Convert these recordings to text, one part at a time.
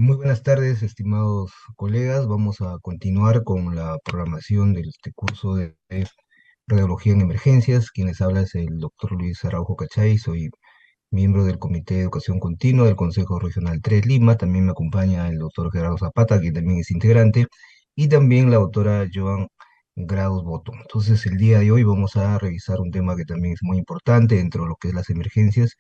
Muy buenas tardes, estimados colegas. Vamos a continuar con la programación de este curso de Radiología en Emergencias. Quien les habla es el doctor Luis Araujo Cachay. Soy miembro del Comité de Educación Continua del Consejo Regional 3 Lima. También me acompaña el doctor Gerardo Zapata, que también es integrante, y también la doctora Joan Grados Boto. Entonces, el día de hoy vamos a revisar un tema que también es muy importante dentro de lo que es las emergencias,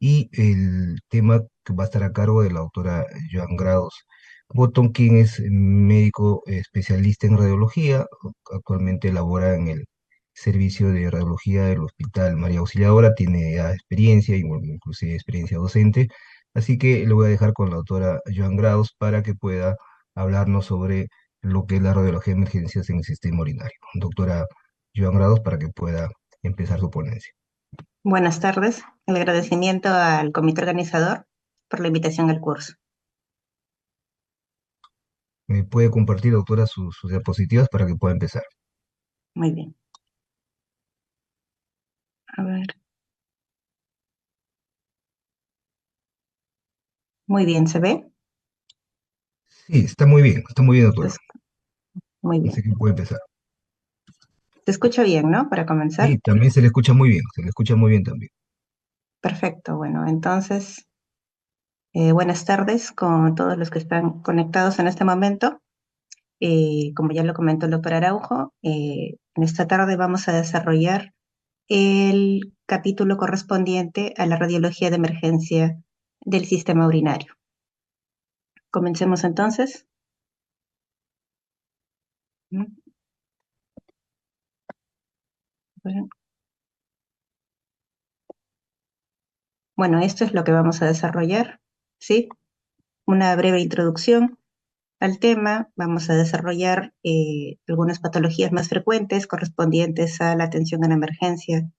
y el tema que va a estar a cargo de la doctora Joan Grados Botton, quien es médico especialista en radiología. Actualmente labora en el servicio de radiología del Hospital María Auxiliadora, tiene ya experiencia, y bueno, inclusive experiencia docente, así que le voy a dejar con la doctora Joan Grados para que pueda hablarnos sobre lo que es la radiología de emergencias en el sistema urinario. Doctora Joan Grados, para que pueda empezar su ponencia. Buenas tardes. El agradecimiento al comité organizador por la invitación al curso. ¿Me puede compartir, doctora, sus diapositivas para que pueda empezar? Muy bien. A ver. Muy bien, ¿se ve? Sí, está muy bien, doctora. Es- Muy Así bien. que puede empezar. Se escucha bien, ¿no? Para Sí, comenzar. también se le escucha muy bien, se le escucha muy bien también. Perfecto. Bueno, entonces, buenas tardes con todos los que están conectados en este momento. Como ya lo comentó el doctor Araujo, en esta tarde vamos a desarrollar el capítulo correspondiente a la radiología de emergencia del sistema urinario. Comencemos entonces. Bueno, Bueno, esto es lo que vamos a desarrollar, ¿sí? Una breve introducción al tema. Vamos a desarrollar algunas patologías más frecuentes correspondientes a la atención en emergencia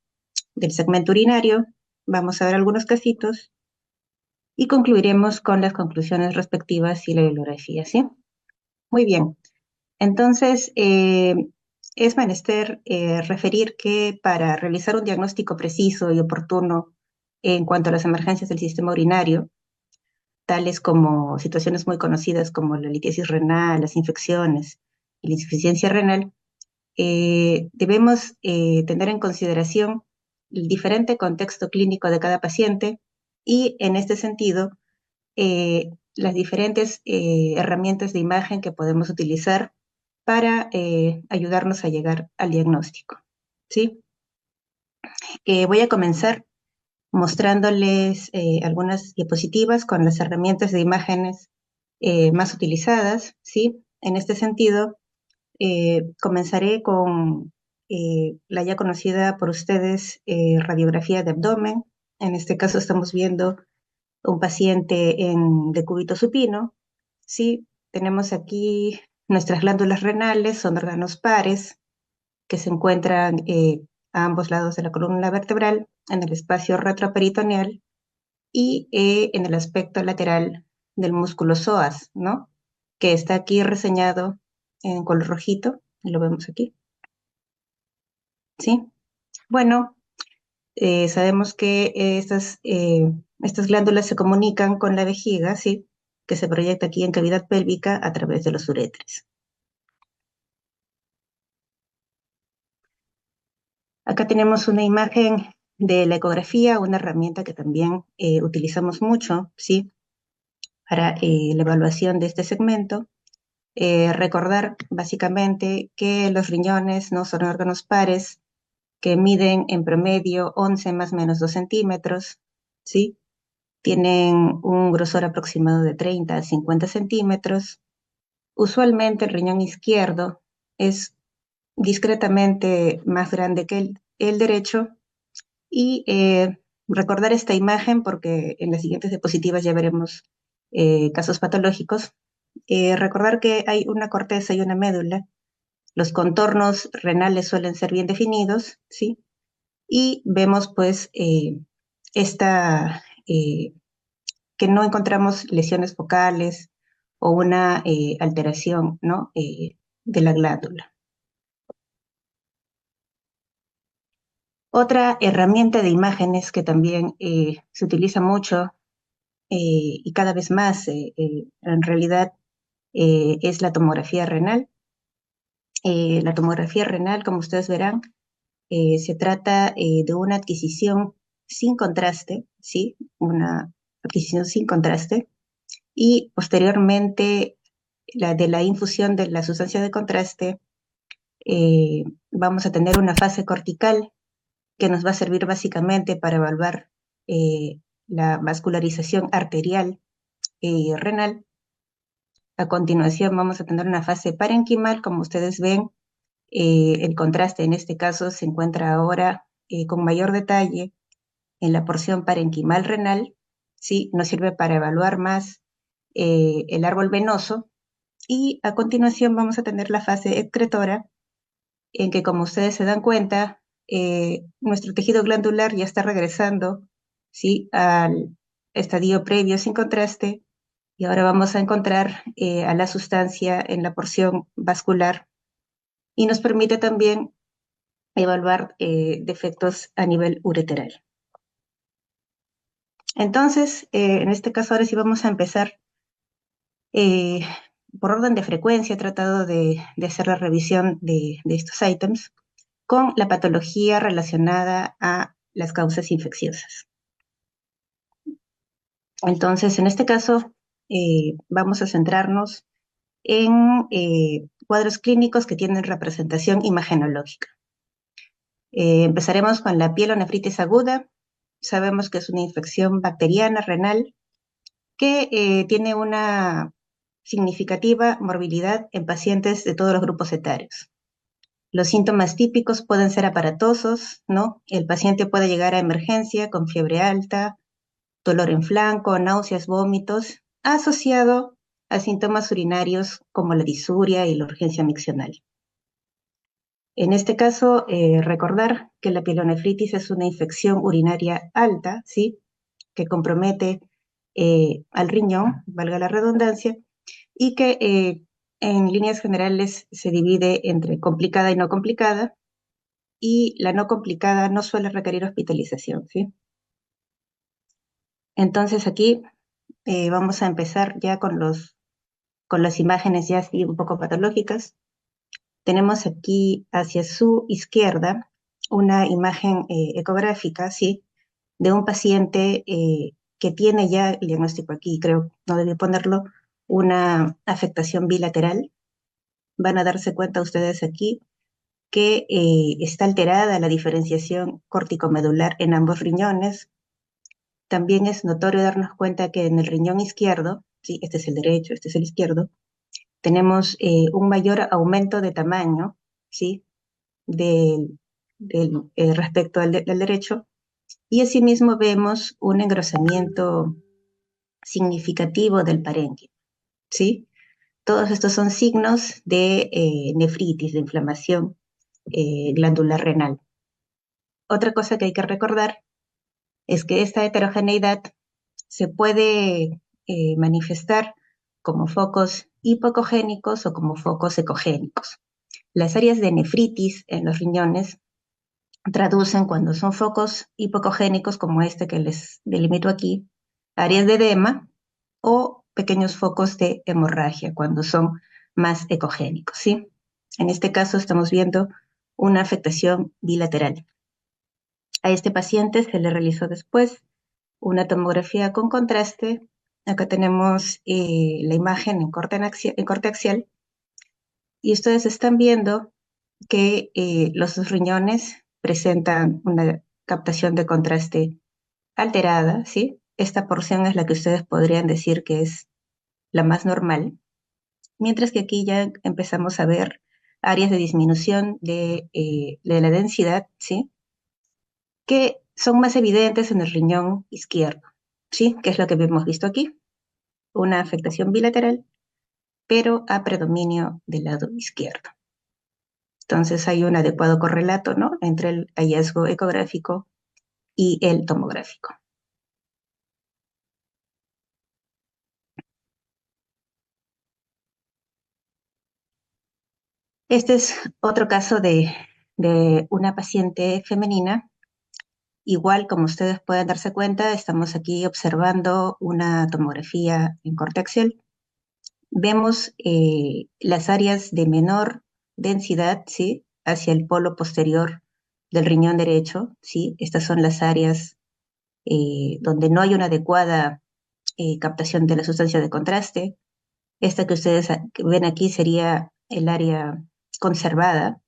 del segmento urinario. Vamos a ver algunos casitos y concluiremos con las conclusiones respectivas y la bibliografía, ¿sí? Muy bien. Entonces, es menester referir que para realizar un diagnóstico preciso y oportuno en cuanto a las emergencias del sistema urinario, tales como situaciones muy conocidas como la litiasis renal, las infecciones y la insuficiencia renal, debemos tener en consideración el diferente contexto clínico de cada paciente y, en este sentido, las diferentes herramientas de imagen que podemos utilizar para ayudarnos a llegar al diagnóstico. ¿Sí? Voy a comenzar mostrándoles algunas diapositivas con las herramientas de imágenes más utilizadas, ¿sí? En este sentido, comenzaré con la ya conocida por ustedes radiografía de abdomen. En este caso estamos viendo un paciente en decúbito supino, ¿sí? Tenemos aquí nuestras glándulas renales, son órganos pares que se encuentran a ambos lados de la columna vertebral, en el espacio retroperitoneal y en el aspecto lateral del músculo psoas, ¿no? Que está aquí reseñado en color rojito, lo vemos aquí, ¿sí? Bueno, sabemos que estas glándulas se comunican con la vejiga, ¿sí? Que se proyecta aquí en cavidad pélvica a través de los uretres. Acá tenemos una imagen de la ecografía, una herramienta que también utilizamos mucho, ¿sí? Para la evaluación de este segmento. Recordar básicamente que los riñones no son órganos pares que miden en promedio 11 más o menos 2 centímetros, ¿sí? Tienen un grosor aproximado de 30 a 50 centímetros. Usualmente el riñón izquierdo es discretamente más grande que el derecho y recordar esta imagen porque en las siguientes diapositivas ya veremos casos patológicos. Recordar que hay una corteza y una médula. Los contornos renales suelen ser bien definidos, ¿sí? Y vemos pues esta, que no encontramos lesiones focales o una alteración, ¿no? De la glándula. Otra herramienta de imágenes que también se utiliza mucho y cada vez más, en realidad, es la tomografía renal. La tomografía renal, como ustedes verán, se trata de una adquisición sin contraste, ¿sí? Una adquisición sin contraste, y posteriormente de la infusión de la sustancia de contraste, vamos a tener una fase cortical que nos va a servir básicamente para evaluar la vascularización arterial y renal. A continuación vamos a tener una fase parenquimal. Como ustedes ven, el contraste en este caso se encuentra ahora con mayor detalle en la porción parenquimal renal, ¿sí? Nos sirve para evaluar más el árbol venoso. Y a continuación vamos a tener la fase excretora, en que, como ustedes se dan cuenta, nuestro tejido glandular ya está regresando, ¿sí? Al estadio previo sin contraste, y ahora vamos a encontrar a la sustancia en la porción vascular, y nos permite también evaluar defectos a nivel ureteral. Entonces, en este caso ahora sí vamos a empezar eh, por orden de frecuencia. He tratado de hacer la revisión de estos ítems con la patología relacionada a las causas infecciosas. Entonces, en este caso, vamos a centrarnos en cuadros clínicos que tienen representación imagenológica. Empezaremos con la pielonefritis aguda. Sabemos que es una infección bacteriana renal que tiene una significativa morbilidad en pacientes de todos los grupos etarios. Los síntomas típicos pueden ser aparatosos, ¿no? El paciente puede llegar a emergencia con fiebre alta, dolor en flanco, náuseas, vómitos, asociado a síntomas urinarios como la disuria y la urgencia miccional. En este caso, recordar que la pielonefritis es una infección urinaria alta, ¿sí? Que compromete al riñón, valga la redundancia, y que en líneas generales se divide entre complicada y no complicada, y la no complicada no suele requerir hospitalización, ¿sí? Entonces aquí vamos a empezar ya con las imágenes ya así un poco patológicas. Tenemos aquí hacia su izquierda una imagen ecográfica, ¿sí? De un paciente que tiene ya el diagnóstico aquí, creo, no debí ponerlo, una afectación bilateral. Van a darse cuenta ustedes aquí que está alterada la diferenciación córtico-medular en ambos riñones. También es notorio darnos cuenta que en el riñón izquierdo, ¿sí? Este es el derecho, este es el izquierdo, tenemos un mayor aumento de tamaño, ¿sí? Respecto del derecho, y asimismo vemos un engrosamiento significativo del parénquima, ¿sí? Todos estos son signos de nefritis, de inflamación glandular renal. Otra cosa que hay que recordar es que esta heterogeneidad se puede manifestar como focos hipocogénicos o como focos ecogénicos. Las áreas de nefritis en los riñones traducen, cuando son focos hipocogénicos como este que les delimito aquí, áreas de edema, o pequeños focos de hemorragia cuando son más ecogénicos, ¿sí? En este caso estamos viendo una afectación bilateral. A este paciente se le realizó después una tomografía con contraste. Acá tenemos la imagen en corte axial, y ustedes están viendo que los dos riñones presentan una captación de contraste alterada, ¿sí? Esta porción es la que ustedes podrían decir que es la más normal, mientras que aquí ya empezamos a ver áreas de disminución de la densidad, ¿sí? Que son más evidentes en el riñón izquierdo, ¿sí? Que es lo que hemos visto aquí, una afectación bilateral, pero a predominio del lado izquierdo. Entonces hay un adecuado correlato, ¿no? Entre el hallazgo ecográfico y el tomográfico. Este es otro caso de una paciente femenina Igual, como ustedes pueden darse cuenta, estamos aquí observando una tomografía en corte axial. Vemos las áreas de menor densidad, ¿sí? Hacia el polo posterior del riñón derecho, ¿sí? Estas son las áreas donde no hay una adecuada captación de la sustancia de contraste. Esta que ustedes ven aquí sería el área conservada,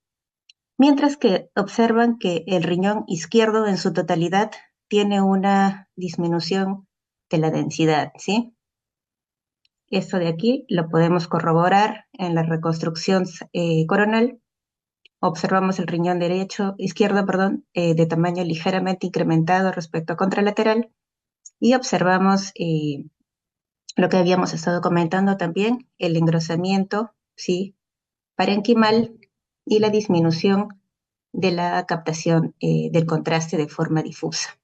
mientras que observan que el riñón izquierdo en su totalidad tiene una disminución de la densidad, ¿sí? Esto de aquí lo podemos corroborar en la reconstrucción coronal. Observamos el riñón izquierdo, perdón, de tamaño ligeramente incrementado respecto a contralateral y observamos lo que habíamos estado comentando también, el engrosamiento, ¿sí? Parenquimal y la disminución de la captación del contraste de forma difusa.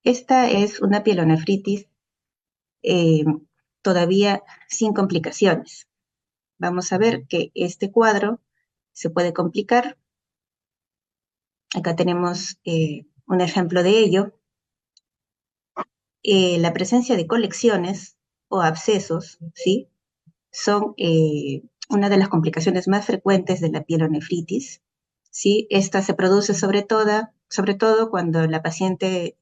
Esta es una pielonefritis eh, todavía sin complicaciones. Vamos a ver que este cuadro se puede complicar. Acá tenemos un ejemplo de ello. La presencia de colecciones o abscesos, ¿sí? Son una de las complicaciones más frecuentes de la pielonefritis, ¿sí? Esta se produce sobre todo cuando la paciente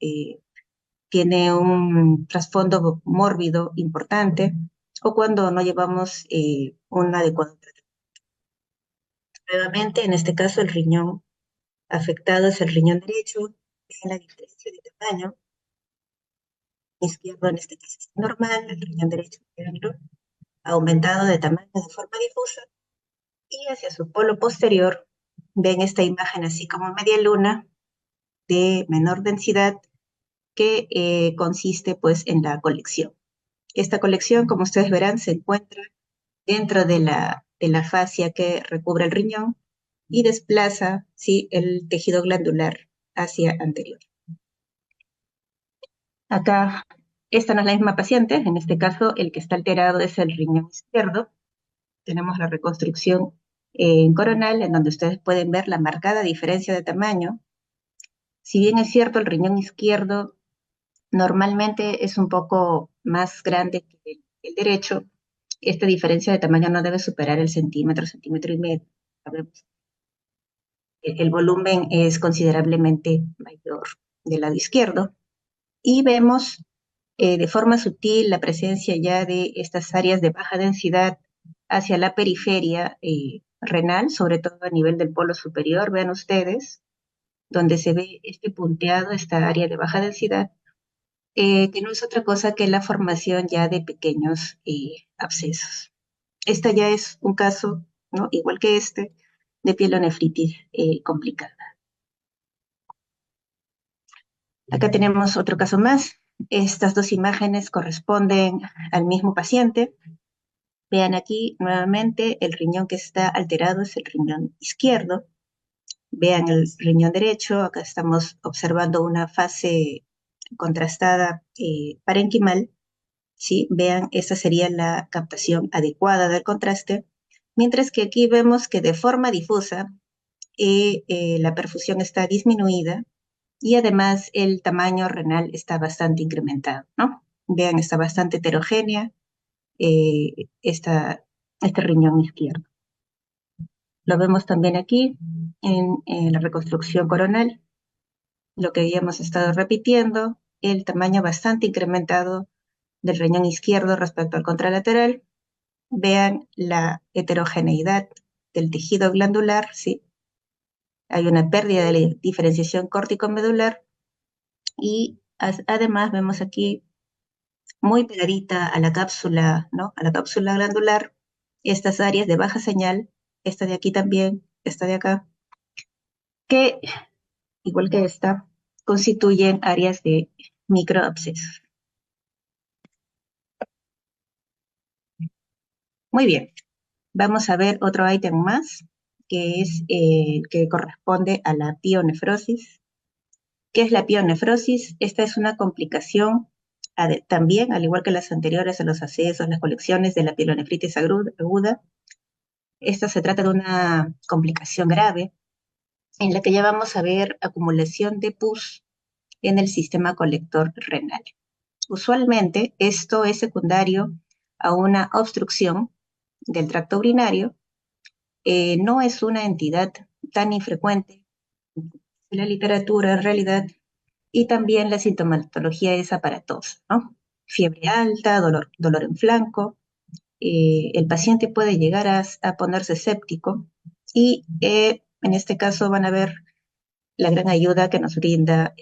tiene un trasfondo mórbido importante o cuando no llevamos un adecuado tratamiento. Nuevamente, en este caso, el riñón afectado es el riñón derecho, en la diferencia de tamaño, izquierdo en este caso es normal, el riñón derecho aumentado de tamaño de forma difusa, y hacia su polo posterior ven esta imagen así como media luna de menor densidad que consiste pues en la colección. Esta colección, como ustedes verán, se encuentra dentro de la fascia que recubre el riñón y desplaza, ¿sí?, el tejido glandular hacia anterior. Acá, esta no es la misma paciente, en este caso el que está alterado es el riñón izquierdo. Tenemos la reconstrucción coronal, en donde ustedes pueden ver la marcada diferencia de tamaño. Si bien es cierto, el riñón izquierdo normalmente es un poco más grande que el derecho, esta diferencia de tamaño no debe superar el centímetro, centímetro y medio. Sabemos que el volumen es considerablemente mayor del lado izquierdo. Y vemos de forma sutil la presencia ya de estas áreas de baja densidad hacia la periferia renal, sobre todo a nivel del polo superior, vean ustedes, donde se ve este punteado, esta área de baja densidad, que no es otra cosa que la formación ya de pequeños abscesos. Esta ya es un caso, ¿no?, igual que este, de pielonefritis complicada. Acá tenemos otro caso más. Estas dos imágenes corresponden al mismo paciente. Vean aquí nuevamente el riñón que está alterado es el riñón izquierdo. Vean el riñón derecho. Acá estamos observando una fase contrastada parenquimal. ¿Sí? Vean, esa sería la captación adecuada del contraste. Mientras que aquí vemos que de forma difusa la perfusión está disminuida y además el tamaño renal está bastante incrementado, ¿no? Vean, está bastante heterogénea este riñón izquierdo. Lo vemos también aquí en la reconstrucción coronal, lo que habíamos estado repitiendo, el tamaño bastante incrementado del riñón izquierdo respecto al contralateral. Vean la heterogeneidad del tejido glandular, ¿sí? Hay una pérdida de la diferenciación córtico-medular y además vemos aquí muy pegadita a la cápsula, ¿no?, a la cápsula glandular, estas áreas de baja señal, esta de aquí también, esta de acá, que, igual que esta, constituyen áreas de microabscesos. Muy bien, vamos a ver otro ítem más, que es el que corresponde a la pionefrosis. ¿Qué es la pionefrosis? Esta es una complicación también, al igual que las anteriores a los abscesos, las colecciones de la pielonefritis aguda. Esta se trata de una complicación grave en la que ya vamos a ver acumulación de pus en el sistema colector renal. Usualmente esto es secundario a una obstrucción del tracto urinario. No es una entidad tan infrecuente en la literatura en realidad, y también la sintomatología es aparatosa, ¿no? Fiebre alta, dolor en flanco, el paciente puede llegar a ponerse séptico y en este caso van a ver la gran ayuda que nos brinda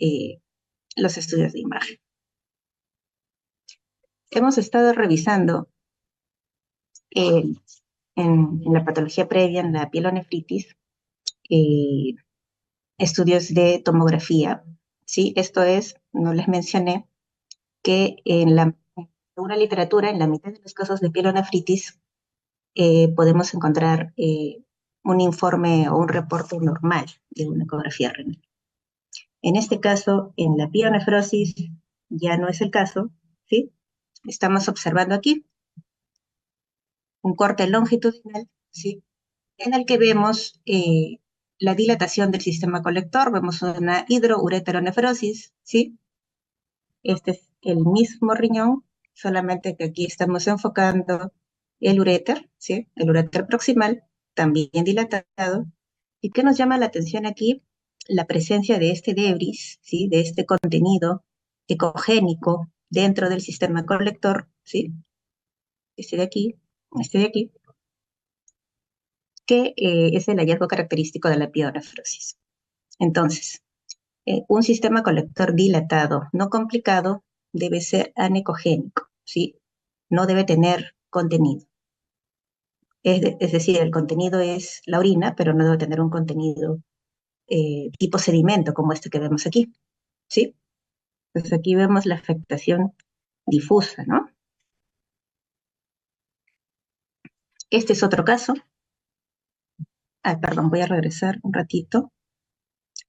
los estudios de imagen. Hemos estado revisando eh, en la patología previa, en la pielonefritis, eh, estudios de tomografía, ¿sí? Esto es, no les mencioné, que en una literatura, en la mitad de los casos de pielonefritis, podemos encontrar un informe o un reporte normal de una ecografía renal. En este caso, en la pielonefrosis, ya no es el caso, ¿sí? Estamos observando aquí un corte longitudinal, ¿sí? En el que vemos la dilatación del sistema colector, vemos una hidroureteronefrosis, ¿sí? Este es el mismo riñón, solamente que aquí estamos enfocando el uréter, ¿sí? El uréter proximal, también dilatado. ¿Y qué nos llama la atención aquí? La presencia de este debris, ¿sí? De este contenido ecogénico dentro del sistema colector, ¿sí? Este de aquí, este de aquí, que es el hallazgo característico de la pielonefrosis. Entonces, un sistema colector dilatado, no complicado, debe ser anecogénico, ¿sí? No debe tener contenido. Es decir, el contenido es la orina, pero no debe tener un contenido tipo sedimento, como este que vemos aquí, ¿sí? Entonces aquí vemos la afectación difusa, ¿no? Este es otro caso. Perdón, voy a regresar un ratito,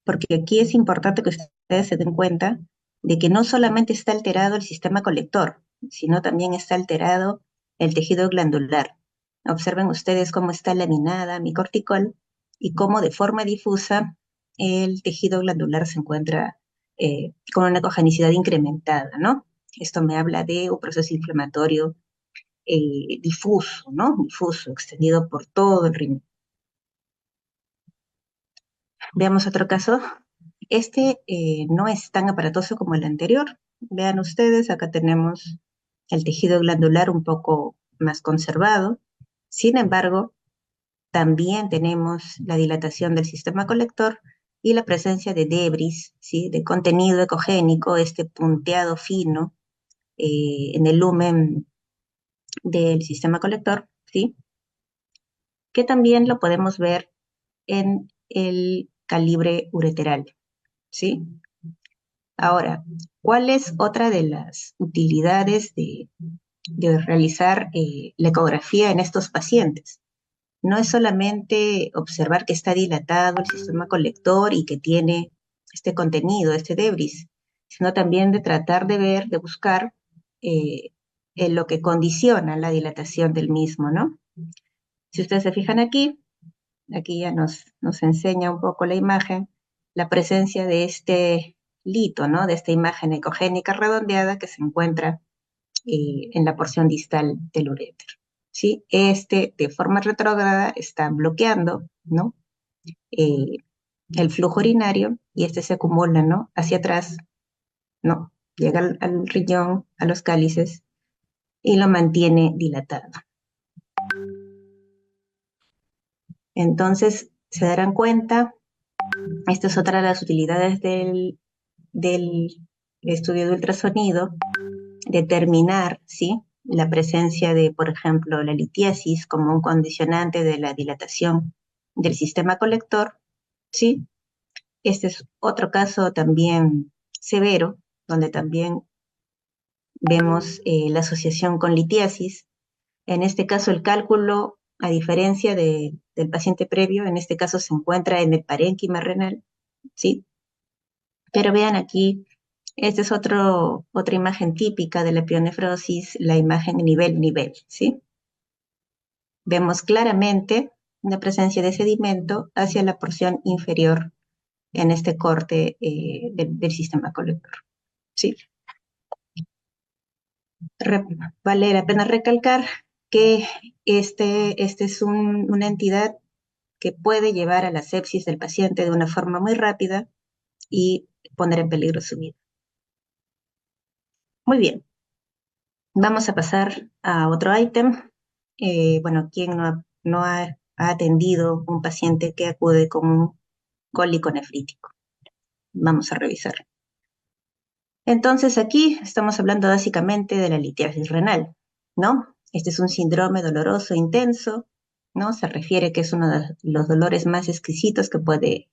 porque aquí es importante que ustedes se den cuenta de que no solamente está alterado el sistema colector, sino también está alterado el tejido glandular. Observen ustedes cómo está laminada mi corticol y cómo de forma difusa el tejido glandular se encuentra con una ecogenicidad incrementada, ¿no? Esto me habla de un proceso inflamatorio difuso, ¿no? Difuso, extendido por todo el riñón. Veamos otro caso. Este no es tan aparatoso como el anterior. Vean ustedes, acá tenemos el tejido glandular un poco más conservado. Sin embargo, también tenemos la dilatación del sistema colector y la presencia de debris, ¿sí? De contenido ecogénico, este punteado fino en el lumen del sistema colector, ¿sí? Que también lo podemos ver en el calibre ureteral, ¿sí? Ahora, ¿cuál es otra de las utilidades de realizar la ecografía en estos pacientes? No es solamente observar que está dilatado el sistema colector y que tiene este contenido, este debris, sino también de tratar de ver, de buscar eh, en lo que condiciona la dilatación del mismo, ¿no? Si ustedes se fijan aquí ya nos enseña un poco la imagen, la presencia de este lito, ¿no? De esta imagen ecogénica redondeada que se encuentra en la porción distal del uréter, ¿sí? Este, de forma retrógrada, está bloqueando, ¿no? Eh, el flujo urinario y este se acumula, ¿no? Hacia atrás, ¿no? Llega al riñón, a los cálices y lo mantiene dilatado. Entonces, se darán cuenta, esta es otra de las utilidades del estudio de ultrasonido, determinar, ¿sí? La presencia de, por ejemplo, la litiasis como un condicionante de la dilatación del sistema colector, ¿sí? Este es otro caso también severo, donde también vemos la asociación con litiasis. En este caso, el cálculo, a diferencia del paciente previo, en este caso se encuentra en el parénquima renal, ¿sí? Pero vean aquí, esta es otra imagen típica de la pionefrosis, la imagen nivel-nivel, ¿sí? Vemos claramente una presencia de sedimento hacia la porción inferior en este corte del sistema colector. ¿Sí? Vale la pena recalcar que este es una entidad que puede llevar a la sepsis del paciente de una forma muy rápida y poner en peligro su vida. Muy bien, vamos a pasar a otro ítem. Bueno, ¿quién no ha atendido un paciente que acude con un cólico nefrítico? Vamos a revisar. Entonces aquí estamos hablando básicamente de la litiasis renal, ¿no? Este es un síndrome doloroso intenso, ¿no? Se refiere que es uno de los dolores más exquisitos que puede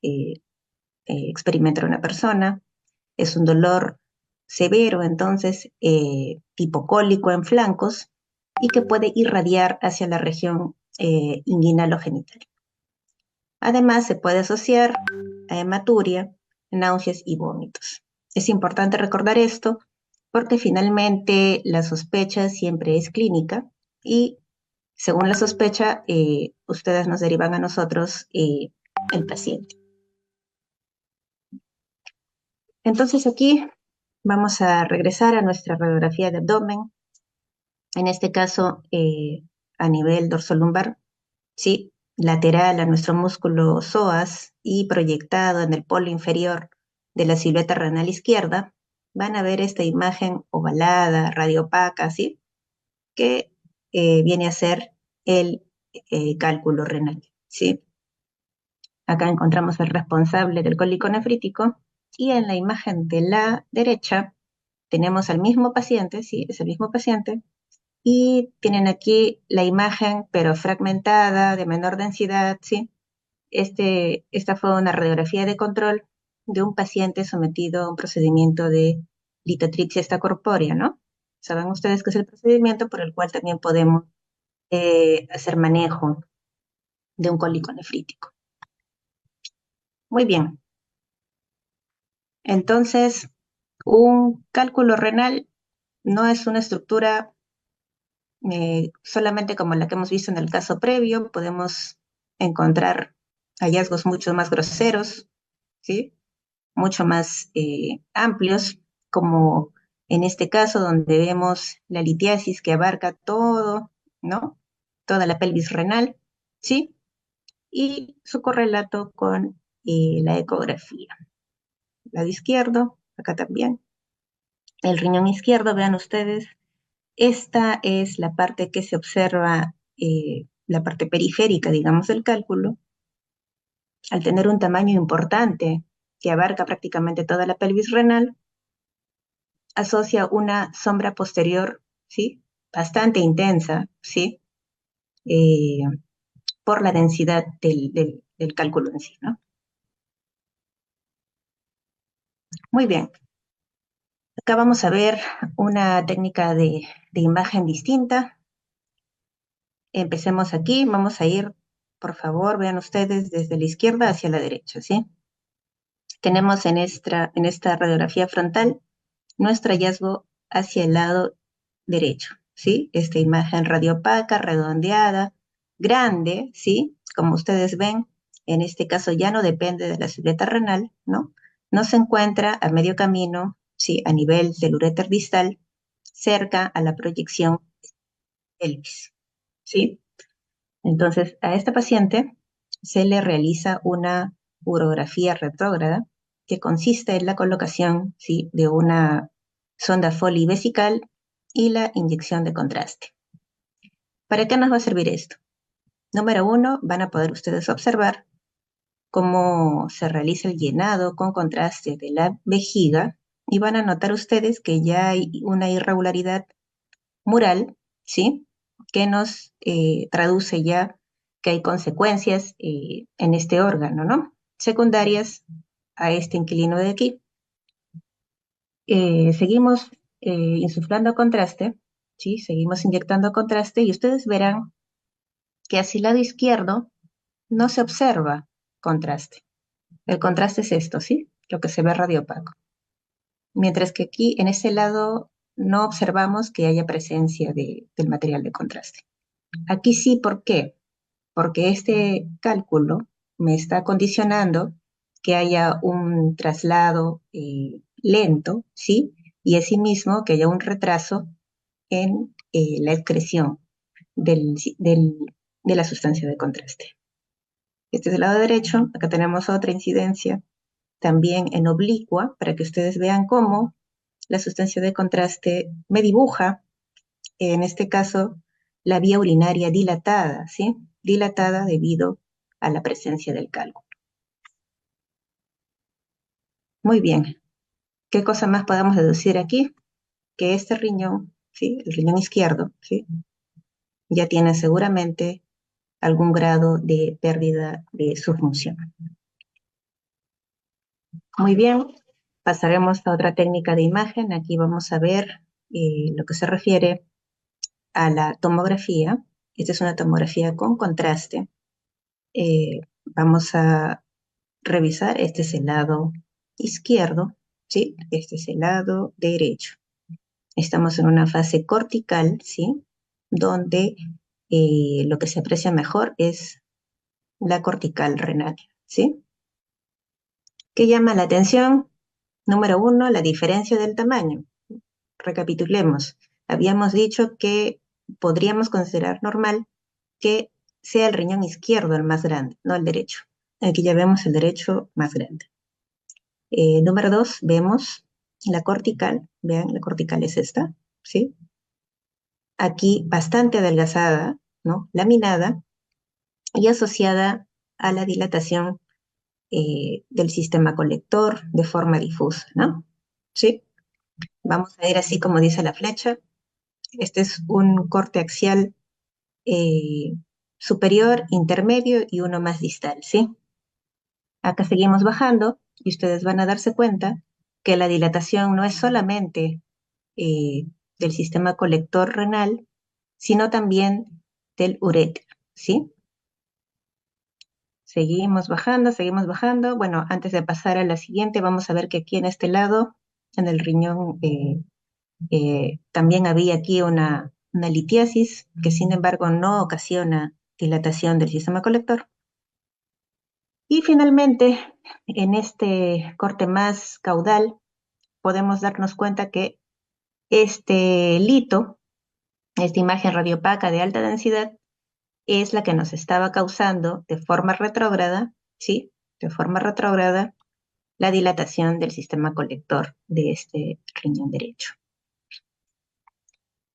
experimentar una persona. Es un dolor severo, entonces, tipo cólico en flancos y que puede irradiar hacia la región inguinal o genital. Además, se puede asociar a hematuria, náuseas y vómitos. Es importante recordar esto porque finalmente la sospecha siempre es clínica y según la sospecha, ustedes nos derivan a nosotros el paciente. Entonces aquí vamos a regresar a nuestra radiografía de abdomen, en este caso a nivel dorsolumbar, ¿sí? Lateral a nuestro músculo psoas y proyectado en el polo inferior de la silueta renal izquierda, van a ver esta imagen ovalada, radiopaca, ¿sí? Que viene a ser el cálculo renal, ¿sí? Acá encontramos el responsable del cólico nefrítico y en la imagen de la derecha tenemos al mismo paciente, sí, es el mismo paciente, y tienen aquí la imagen, pero fragmentada, de menor densidad, ¿sí? Esta fue una radiografía de control de un paciente sometido a un procedimiento de litotripsia extracorpórea, ¿no? Saben ustedes que es el procedimiento por el cual también podemos hacer manejo de un cólico nefrítico. Muy bien. Entonces, un cálculo renal no es una estructura solamente como la que hemos visto en el caso previo, podemos encontrar hallazgos mucho más groseros, ¿sí? Mucho más amplios, como en este caso donde vemos la litiasis que abarca todo, ¿no? Toda la pelvis renal, ¿sí? Y su correlato con la ecografía. Lado izquierdo, acá también. El riñón izquierdo, vean ustedes, esta es la parte que se observa, la parte periférica, digamos, del cálculo, al tener un tamaño importante que abarca prácticamente toda la pelvis renal, asocia una sombra posterior, ¿sí? Bastante intensa, ¿sí? Eh, por la densidad del cálculo en sí, ¿no? Muy bien. Acá vamos a ver una técnica de imagen distinta. Empecemos aquí, vamos a ir, por favor, vean ustedes desde la izquierda hacia la derecha, ¿sí? Tenemos en esta radiografía frontal nuestro hallazgo hacia el lado derecho, ¿sí? Esta imagen radiopaca, redondeada, grande, ¿sí? Como ustedes ven, en este caso ya no depende de la silueta renal, ¿no? No se encuentra a medio camino, ¿sí? A nivel del uréter distal, cerca a la proyección pelvis, ¿sí? Entonces, a esta paciente se le realiza una urografía retrógrada que consiste en la colocación, ¿sí? De una sonda Foley vesical y la inyección de contraste. ¿Para qué nos va a servir esto? Número uno, van a poder ustedes observar cómo se realiza el llenado con contraste de la vejiga y van a notar ustedes que ya hay una irregularidad mural, ¿sí? Que nos traduce ya que hay consecuencias en este órgano, ¿no? Secundarias a este inquilino de aquí. Seguimos insuflando contraste, ¿sí? Seguimos inyectando contraste y ustedes verán que hacia el lado izquierdo no se observa contraste. El contraste es esto, ¿sí? Lo que se ve radiopaco. Mientras que aquí, en ese lado, no observamos que haya presencia del material de contraste. Aquí sí, ¿por qué? Porque este cálculo me está condicionando que haya un traslado lento, ¿sí? Y asimismo que haya un retraso en la excreción de la sustancia de contraste. Este es el lado derecho. Acá tenemos otra incidencia también en oblicua, para que ustedes vean cómo la sustancia de contraste me dibuja, en este caso, la vía urinaria dilatada, ¿sí? Dilatada debido a la presencia del cálculo. Muy bien. ¿Qué cosa más podemos deducir aquí? Que este riñón, ¿sí? El riñón izquierdo, ¿sí? Ya tiene seguramente algún grado de pérdida de su función. Muy bien, pasaremos a otra técnica de imagen. Aquí vamos a ver lo que se refiere a la tomografía. Esta es una tomografía con contraste. Vamos a revisar, este es el lado izquierdo, ¿sí? Este es el lado derecho. Estamos en una fase cortical, ¿sí? Donde lo que se aprecia mejor es la cortical renal, ¿sí? ¿Qué llama la atención? Número uno, la diferencia del tamaño. Recapitulemos. Habíamos dicho que podríamos considerar normal que sea el riñón izquierdo el más grande, no el derecho. Aquí ya vemos el derecho más grande. Número dos, vemos la cortical. Vean, la cortical es esta, ¿sí? Aquí bastante adelgazada, ¿no? Laminada y asociada a la dilatación del sistema colector de forma difusa, ¿no? ¿Sí? Vamos a ir así como dice la flecha. Este es un corte axial eh, superior, intermedio y uno más distal, ¿sí? Acá seguimos bajando y ustedes van a darse cuenta que la dilatación no es solamente eh, del sistema colector renal, sino también del uréter, ¿sí? Seguimos bajando, seguimos bajando. Bueno, antes de pasar a la siguiente, vamos a ver que aquí en este lado, en el riñón, también había aquí una litiasis, que sin embargo no ocasiona dilatación del sistema colector. Y finalmente, en este corte más caudal, podemos darnos cuenta que este lito, esta imagen radiopaca de alta densidad, es la que nos estaba causando de forma retrógrada, ¿sí? De forma retrógrada, la dilatación del sistema colector de este riñón derecho.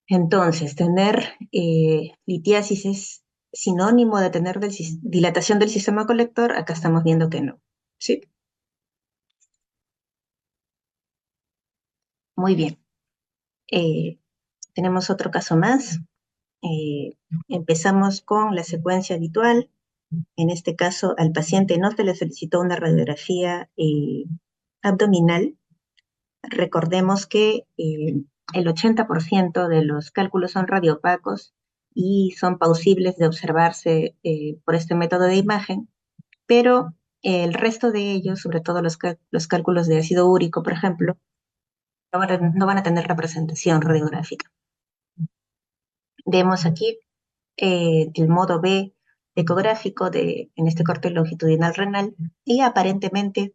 Entonces, tener litiasis es sinónimo de tener dilatación del sistema colector. Acá estamos viendo que no, ¿sí? Muy bien. Tenemos otro caso más. Eh, Empezamos con la secuencia habitual. En este caso, al paciente no se le solicitó una radiografía abdominal. Recordemos que el 80% de los cálculos son radiopacos y son plausibles de observarse por este método de imagen, pero el resto de ellos, sobre todo los cálculos de ácido úrico, por ejemplo, no van a tener representación radiográfica. Vemos aquí el modo B ecográfico en este corte longitudinal renal y aparentemente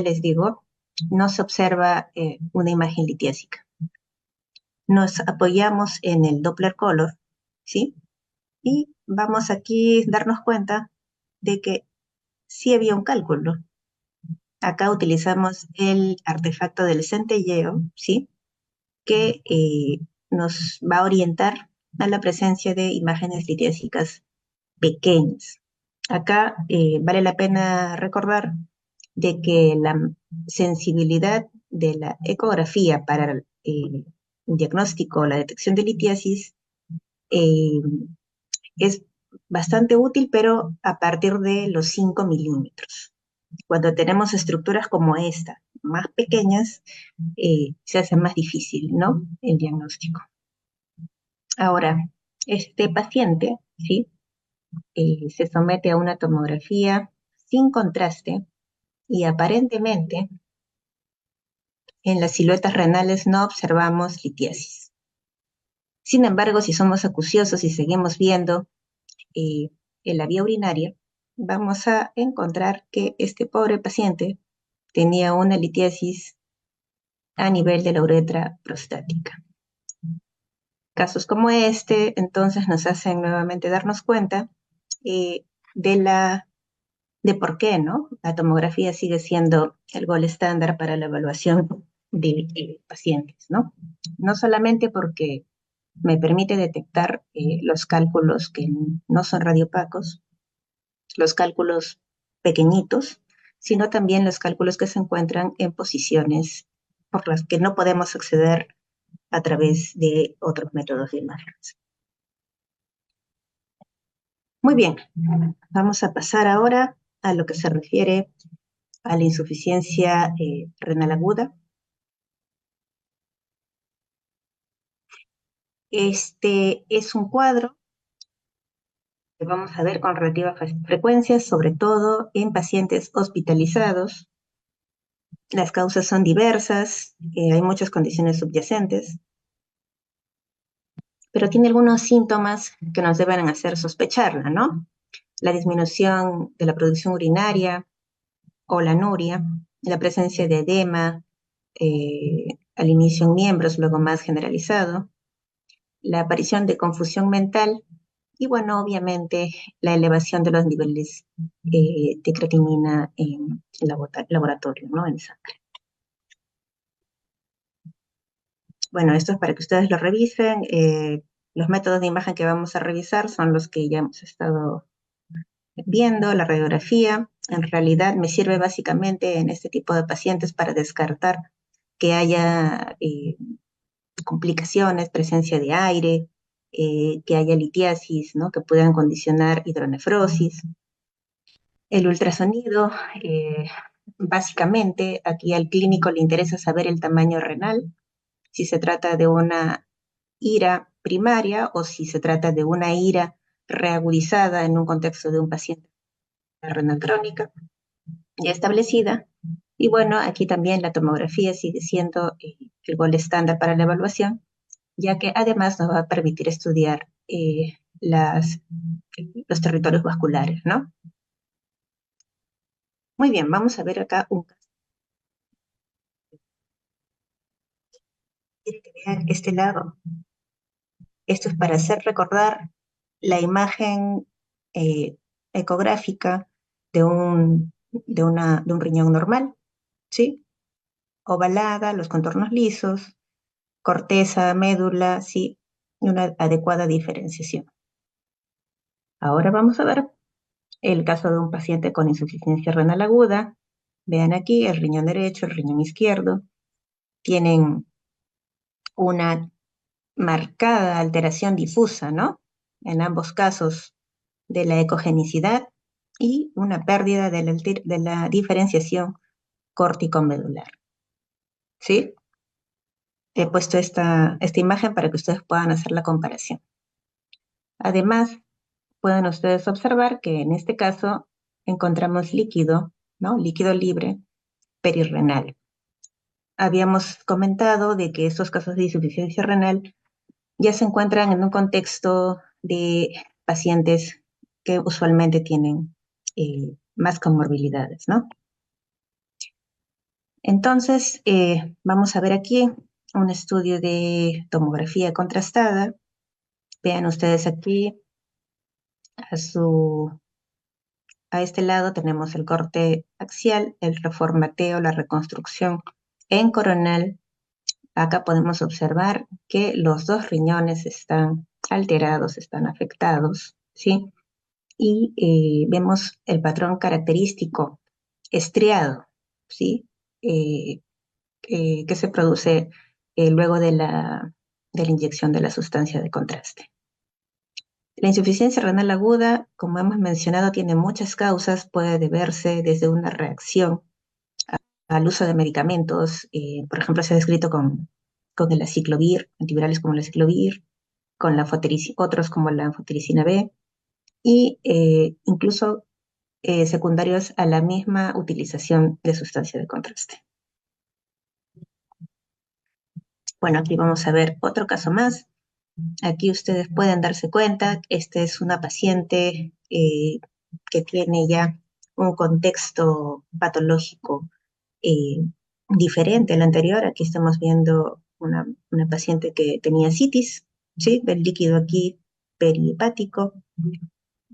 les digo, no se observa una imagen litiásica. Nos apoyamos en el Doppler color, ¿sí? Y vamos aquí a darnos cuenta de que sí había un cálculo. Acá utilizamos el artefacto del centelleo, ¿sí? Que nos va a orientar a la presencia de imágenes litiásicas pequeñas. Acá vale la pena recordar de que la sensibilidad de la ecografía para el diagnóstico, la detección de litiasis, eh, es bastante útil, pero a partir de los 5 milímetros. Cuando tenemos estructuras como esta, más pequeñas, se hace más difícil, ¿no? El diagnóstico. Ahora, este paciente, ¿sí? Se somete a una tomografía sin contraste y aparentemente en las siluetas renales no observamos litiasis. Sin embargo, si somos acuciosos y seguimos viendo en la vía urinaria, vamos a encontrar que este pobre paciente tenía una litiasis a nivel de la uretra prostática. Casos como este, entonces, nos hacen nuevamente darnos cuenta eh, de de por qué, ¿no? La tomografía sigue siendo el gol estándar para la evaluación de pacientes, ¿no? No solamente porque me permite detectar los cálculos que no son radiopacos, los cálculos pequeñitos, sino también los cálculos que se encuentran en posiciones por las que no podemos acceder a través de otros métodos de imágenes. Muy bien, vamos a pasar ahora a lo que se refiere a la insuficiencia renal aguda. Este es un cuadro que vamos a ver con relativa frecuencia, sobre todo en pacientes hospitalizados. Las causas son diversas, hay muchas condiciones subyacentes, pero tiene algunos síntomas que nos deben hacer sospecharla, ¿no? La disminución de la producción urinaria o la anuria, la presencia de edema, al inicio en miembros, luego más generalizado, la aparición de confusión mental y, bueno, obviamente la elevación de los niveles de creatinina en el laboratorio, ¿no? En sangre. Bueno, esto es para que ustedes lo revisen. Los métodos de imagen que vamos a revisar son los que ya hemos estado viendo. La radiografía en realidad me sirve básicamente en este tipo de pacientes para descartar que haya complicaciones, presencia de aire, que haya litiasis, ¿no? Que puedan condicionar hidronefrosis. El ultrasonido, básicamente aquí al clínico le interesa saber el tamaño renal, si se trata de una ira primaria o si se trata de una ira reagudizada en un contexto de un paciente de renal crónica ya establecida. Y bueno, aquí también la tomografía sigue siendo el gol estándar para la evaluación, ya que además nos va a permitir estudiar los territorios vasculares, ¿no? Muy bien, vamos a ver acá un caso. Quiero que vean este lado. Esto es para hacer recordar la imagen eh, ecográfica de un riñón normal, ¿sí? Ovalada, los contornos lisos, corteza, médula, sí, y una adecuada diferenciación. Ahora vamos a ver el caso de un paciente con insuficiencia renal aguda. Vean aquí el riñón derecho, el riñón izquierdo. Tienen una marcada alteración difusa, ¿no? En ambos casos de la ecogenicidad y una pérdida de la diferenciación córtico-medular. ¿Sí? He puesto esta imagen para que ustedes puedan hacer la comparación. Además, pueden ustedes observar que en este caso encontramos líquido, ¿no? Líquido libre perirrenal. Habíamos comentado de que estos casos de insuficiencia renal ya se encuentran en un contexto de pacientes que usualmente tienen más comorbilidades, ¿no? Entonces, vamos a ver aquí un estudio de tomografía contrastada. Vean ustedes aquí, a, su, a este lado tenemos el corte axial, el reformateo, la reconstrucción en coronal. Acá podemos observar que los dos riñones están alterados, están afectados, ¿sí? Y vemos el patrón característico estriado, ¿sí? Que se produce luego de la inyección de la sustancia de contraste. La insuficiencia renal aguda, como hemos mencionado, tiene muchas causas, puede deberse desde una reacción al uso de medicamentos, por ejemplo, se ha descrito con el aciclovir, antivirales como el aciclovir, con otros como la anfotericina B, y incluso secundarios a la misma utilización de sustancia de contraste. Bueno, aquí vamos a ver otro caso más. Aquí ustedes pueden darse cuenta, esta es una paciente que tiene ya un contexto patológico eh, diferente al anterior. Aquí estamos viendo una paciente que tenía citis, ¿sí? Del líquido aquí perihepático,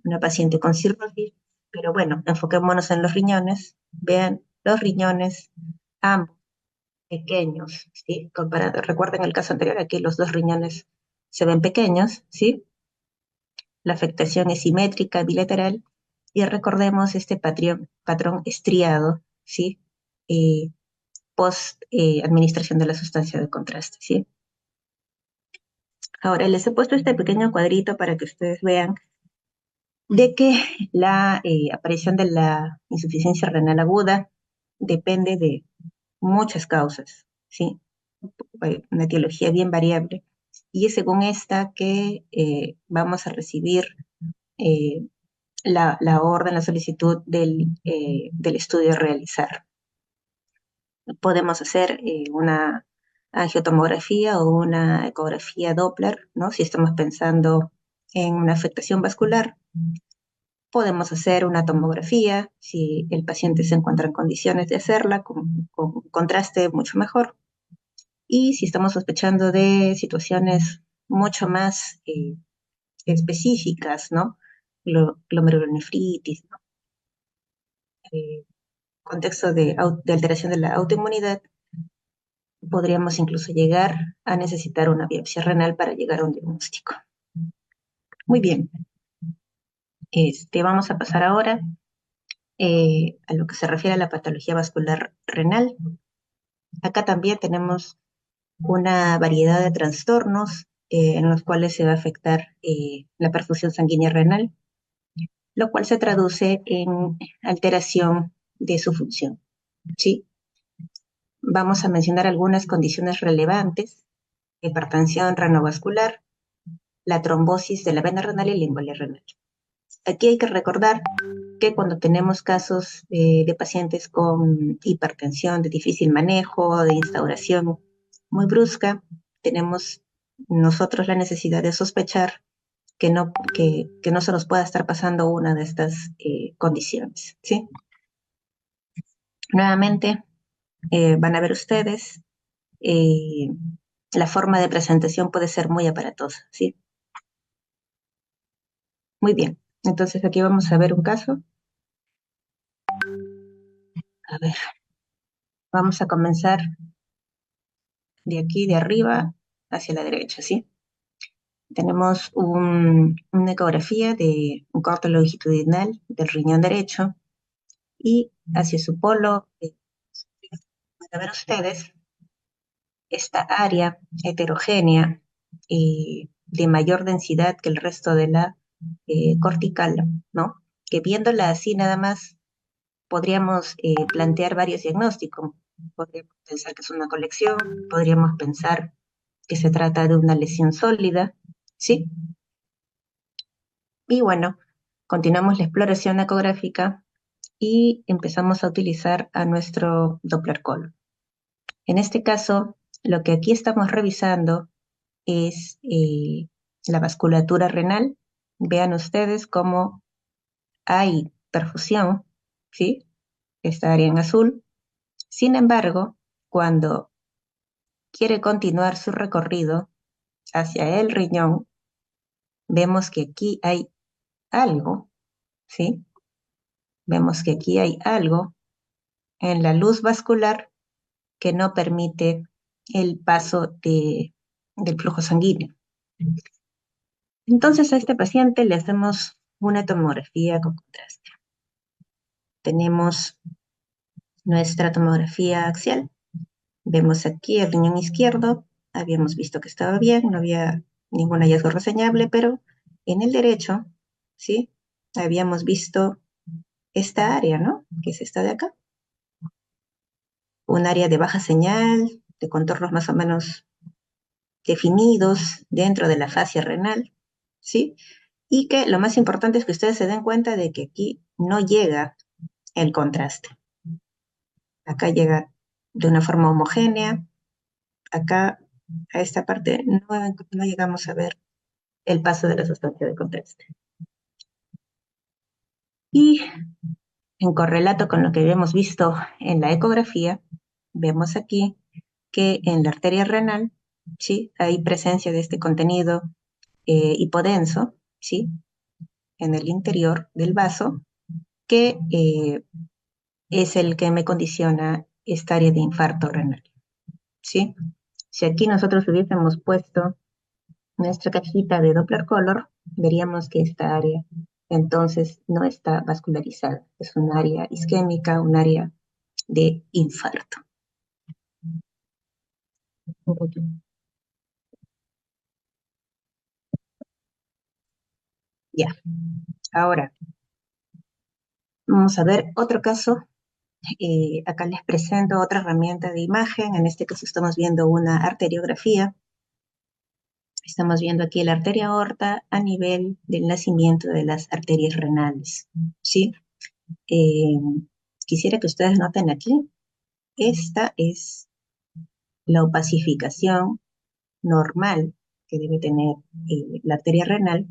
una paciente con cirrosis, pero bueno, enfoquémonos en los riñones. Vean los riñones, ambos pequeños, ¿sí? Comparado, recuerden el caso anterior, aquí los dos riñones se ven pequeños, ¿sí? La afectación es simétrica, bilateral, y recordemos este patrón estriado, ¿sí? Eh, post administración de la sustancia de contraste, ¿sí? Ahora les he puesto este pequeño cuadrito para que ustedes vean de que la aparición de la insuficiencia renal aguda depende de muchas causas, ¿sí? Una etiología bien variable. Y es según esta que vamos a recibir eh, la orden, la solicitud del estudio a realizar. Podemos hacer una angiotomografía o una ecografía Doppler, ¿no? Si estamos pensando en una afectación vascular, podemos hacer una tomografía si el paciente se encuentra en condiciones de hacerla con contraste mucho mejor. Y si estamos sospechando de situaciones mucho más específicas, ¿no? Glomerulonefritis, ¿no? Contexto de alteración de la autoinmunidad, podríamos incluso llegar a necesitar una biopsia renal para llegar a un diagnóstico. Muy bien, vamos a pasar ahora a lo que se refiere a la patología vascular renal. Acá también tenemos una variedad de trastornos en los cuales se va a afectar la perfusión sanguínea renal, lo cual se traduce en alteración de su función, ¿sí? Vamos a mencionar algunas condiciones relevantes: hipertensión renovascular, la trombosis de la vena renal y la embolia renal. Aquí hay que recordar que cuando tenemos casos de pacientes con hipertensión de difícil manejo, de instauración muy brusca, tenemos nosotros la necesidad de sospechar que no se nos pueda estar pasando una de estas condiciones, ¿sí? Nuevamente, van a ver ustedes, eh, la forma de presentación puede ser muy aparatosa, ¿sí? Muy bien, entonces aquí vamos a ver un caso. A ver, vamos a comenzar de aquí, de arriba, hacia la derecha, ¿sí? Tenemos una ecografía de un corte longitudinal del riñón derecho y hacia su polo, van a ver ustedes esta área heterogénea de mayor densidad que el resto de la cortical, ¿no? Que viéndola así nada más podríamos plantear varios diagnósticos. Podríamos pensar que es una colección, podríamos pensar que se trata de una lesión sólida, ¿sí? Y bueno, continuamos la exploración ecográfica y empezamos a utilizar a nuestro Doppler color. En este caso, lo que aquí estamos revisando es la vasculatura renal. Vean ustedes cómo hay perfusión, ¿sí? Esta área en azul. Sin embargo, cuando quiere continuar su recorrido hacia el riñón, vemos que aquí hay algo, ¿sí? Vemos que aquí hay algo en la luz vascular que no permite el paso del flujo sanguíneo. Entonces a este paciente le hacemos una tomografía con contraste. Tenemos nuestra tomografía axial. Vemos aquí el riñón izquierdo. Habíamos visto que estaba bien, no había ningún hallazgo reseñable, pero en el derecho, ¿sí? Habíamos visto esta área, ¿no? Que es esta de acá. Un área de baja señal, de contornos más o menos definidos dentro de la fascia renal, ¿sí? Y que lo más importante es que ustedes se den cuenta de que aquí no llega el contraste. Acá llega de una forma homogénea, acá a esta parte no llegamos a ver el paso de la sustancia de contraste. Y en correlato con lo que habíamos visto en la ecografía, vemos aquí que en la arteria renal, ¿sí? Hay presencia de este contenido hipodenso, ¿sí? En el interior del vaso, que es el que me condiciona esta área de infarto renal, ¿sí? Si aquí nosotros hubiésemos puesto nuestra cajita de Doppler color, veríamos que esta área entonces no está vascularizada. Es un área isquémica, un área de infarto. Ya, ahora vamos a ver otro caso. Acá les presento otra herramienta de imagen. En este caso estamos viendo una arteriografía. Estamos viendo aquí la arteria aorta a nivel del nacimiento de las arterias renales, ¿sí? Eh, Quisiera que ustedes noten aquí, esta es la opacificación normal que debe tener la arteria renal.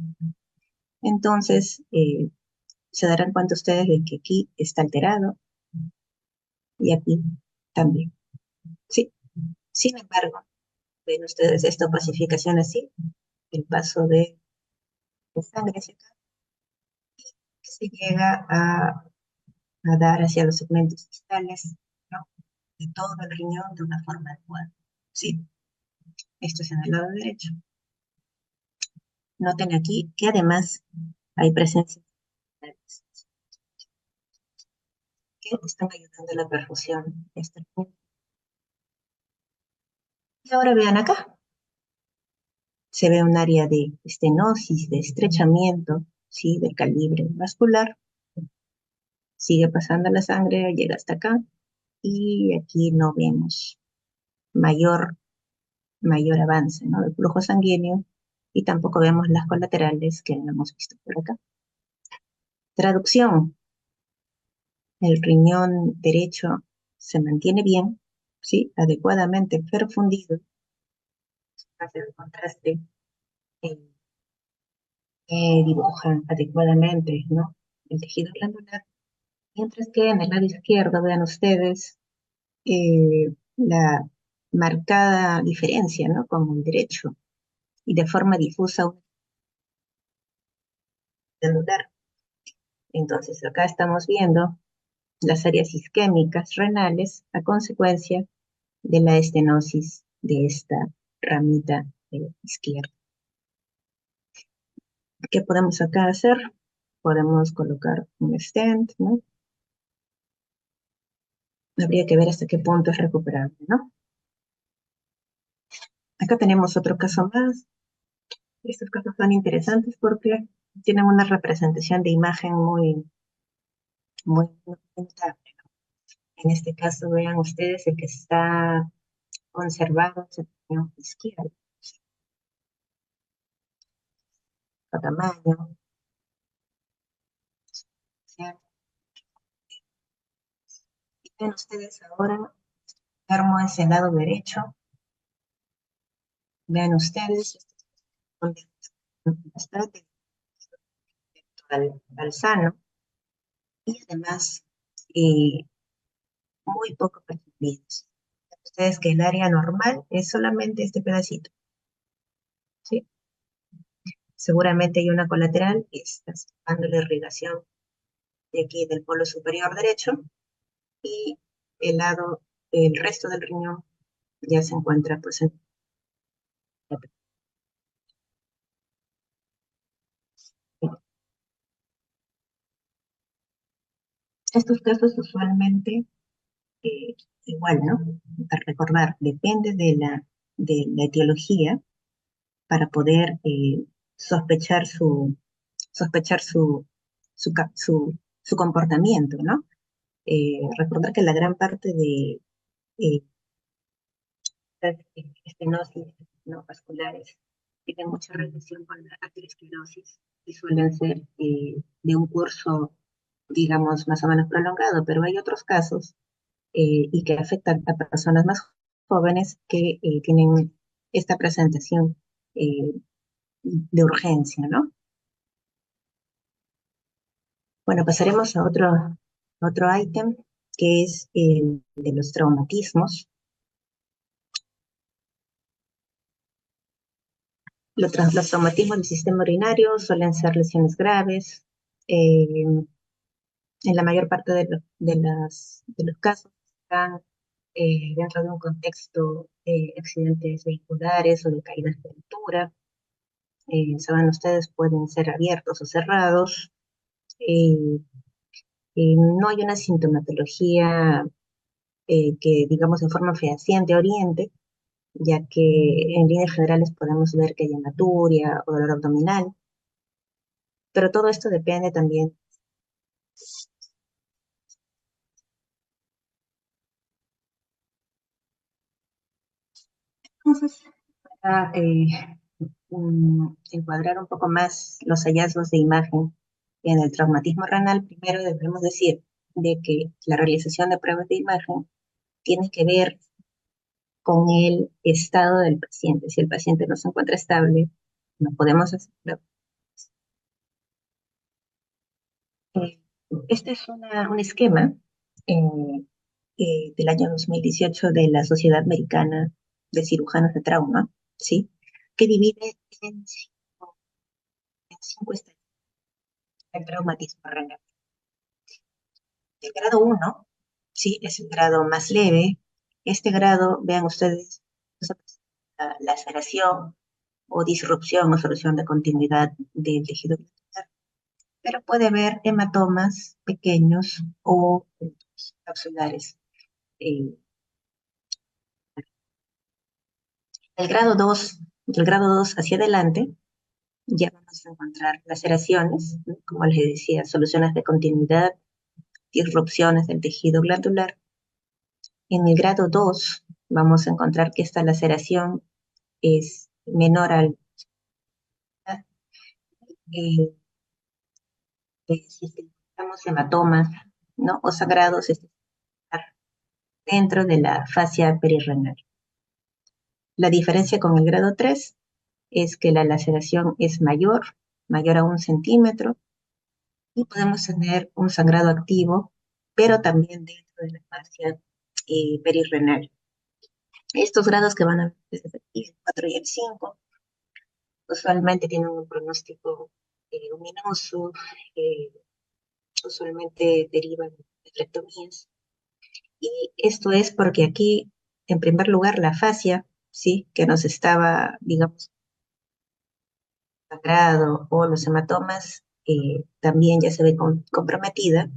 Entonces, se darán cuenta ustedes de que aquí está alterado y aquí también, ¿sí? Sin embargo, ven ustedes esta opacificación así, el paso de sangre hacia acá, que se llega a dar hacia los segmentos distales, ¿no? De todo el riñón de una forma adecuada. Sí, esto es en el lado derecho. Noten aquí que además hay presencia de que están ayudando a la perfusión de este riñón. Y ahora vean acá, se ve un área de estenosis, de estrechamiento, ¿sí? Del calibre vascular. Sigue pasando la sangre, llega hasta acá y aquí no vemos mayor, mayor avance, ¿no? Del flujo sanguíneo y tampoco vemos las colaterales que hemos visto por acá. Traducción, el riñón derecho se mantiene bien, ¿sí? Adecuadamente perfundido, hace el contraste, eh, dibujan adecuadamente, ¿no? El tejido glandular, mientras que en el lado izquierdo, vean ustedes, la marcada diferencia, ¿no? Con el derecho y de forma difusa glandular. Entonces, acá estamos viendo las áreas isquémicas renales a consecuencia de la estenosis de esta ramita izquierda. ¿Qué podemos acá hacer? Podemos colocar un stent, ¿no? Habría que ver hasta qué punto es recuperable, ¿no? Acá tenemos otro caso más. Estos casos son interesantes porque tienen una representación de imagen muy notable. En este caso, vean ustedes el que está conservado es el riñón izquierdo, a tamaño, ¿cierto? Y ven ustedes ahora, termo es el lado derecho, vean ustedes, donde está al sano y además eh, muy poco percibidos. Ustedes que el área normal es solamente este pedacito, ¿sí? Seguramente hay una colateral que está dando la irrigación de aquí del polo superior derecho y el lado, el resto del riñón ya se encuentra pues en la. Estos casos usualmente, eh, igual, ¿no? Para recordar, depende de la etiología para poder sospechar sospechar su comportamiento, ¿no? Recordar que la gran parte de eh, las estenosis no vasculares tienen mucha relación con la aterosclerosis y suelen ser de un curso, digamos, más o menos prolongado, pero hay otros casos y que afectan a personas más jóvenes que tienen esta presentación de urgencia, ¿no? Bueno, pasaremos a otro ítem, que es el de los traumatismos. Los traumatismos del sistema urinario suelen ser lesiones graves. En la mayor parte de los casos están dentro de un contexto de accidentes vehiculares o de caídas de altura. Saben ustedes, pueden ser abiertos o cerrados. Eh, no hay una sintomatología que, digamos, de forma fehaciente oriente, ya que en líneas generales podemos ver que hay hematuria o dolor abdominal, pero todo esto depende también. Entonces, para encuadrar un poco más los hallazgos de imagen en el traumatismo renal, primero debemos decir de que la realización de pruebas de imagen tiene que ver con el estado del paciente. Si el paciente no se encuentra estable, no podemos hacerlo. Eh, Este es un esquema eh, del año 2018 de la Sociedad Americana de Cirujanos de Trauma, ¿sí? Que divide en cinco estadios el traumatismo renal. El grado uno, ¿sí? Es el grado más leve. Este grado, vean ustedes, la laceración o disrupción o solución de continuidad del tejido glandular, pero puede haber hematomas pequeños o capsulares. Eh, el grado 2, del grado 2 hacia adelante, ya vamos a encontrar laceraciones, ¿no? Como les decía, soluciones de continuidad, disrupciones del tejido glandular. En el grado 2 vamos a encontrar que esta laceración es menor al eh, si tenemos hematomas, ¿no? O sangrados dentro de la fascia perirrenal. La diferencia con el grado 3 es que la laceración es mayor a 1 centímetro, y podemos tener un sangrado activo, pero también dentro de la fascia perirrenal. Estos grados que van a ver desde aquí, el 4 y el 5, usualmente tienen un pronóstico luminoso, eh, usualmente derivan de nefrectomías. Y esto es porque aquí, en primer lugar, la fascia, ¿sí? Que nos estaba, digamos, sangrado o los hematomas, también ya se ve comprometida.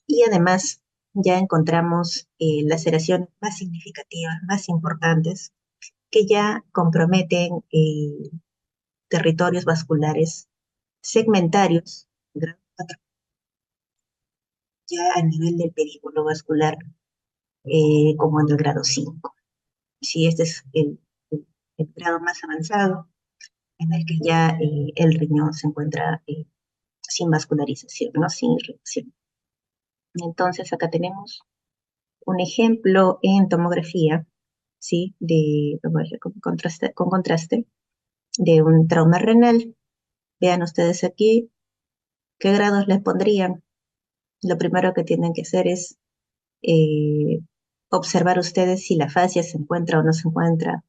Y además ya encontramos laceraciones más significativas, más importantes, que ya comprometen territorios vasculares segmentarios, grado 4, ya a nivel del pedículo vascular, como en el grado 5. Sí, este es el grado más avanzado, en el que ya el riñón se encuentra sin vascularización, ¿no? Sin irrigación. Entonces, acá tenemos un ejemplo en tomografía, ¿sí? Con contraste de un trauma renal. Vean ustedes aquí qué grados les pondrían. Lo primero que tienen que hacer es eh, observar ustedes si la fascia se encuentra o no se encuentra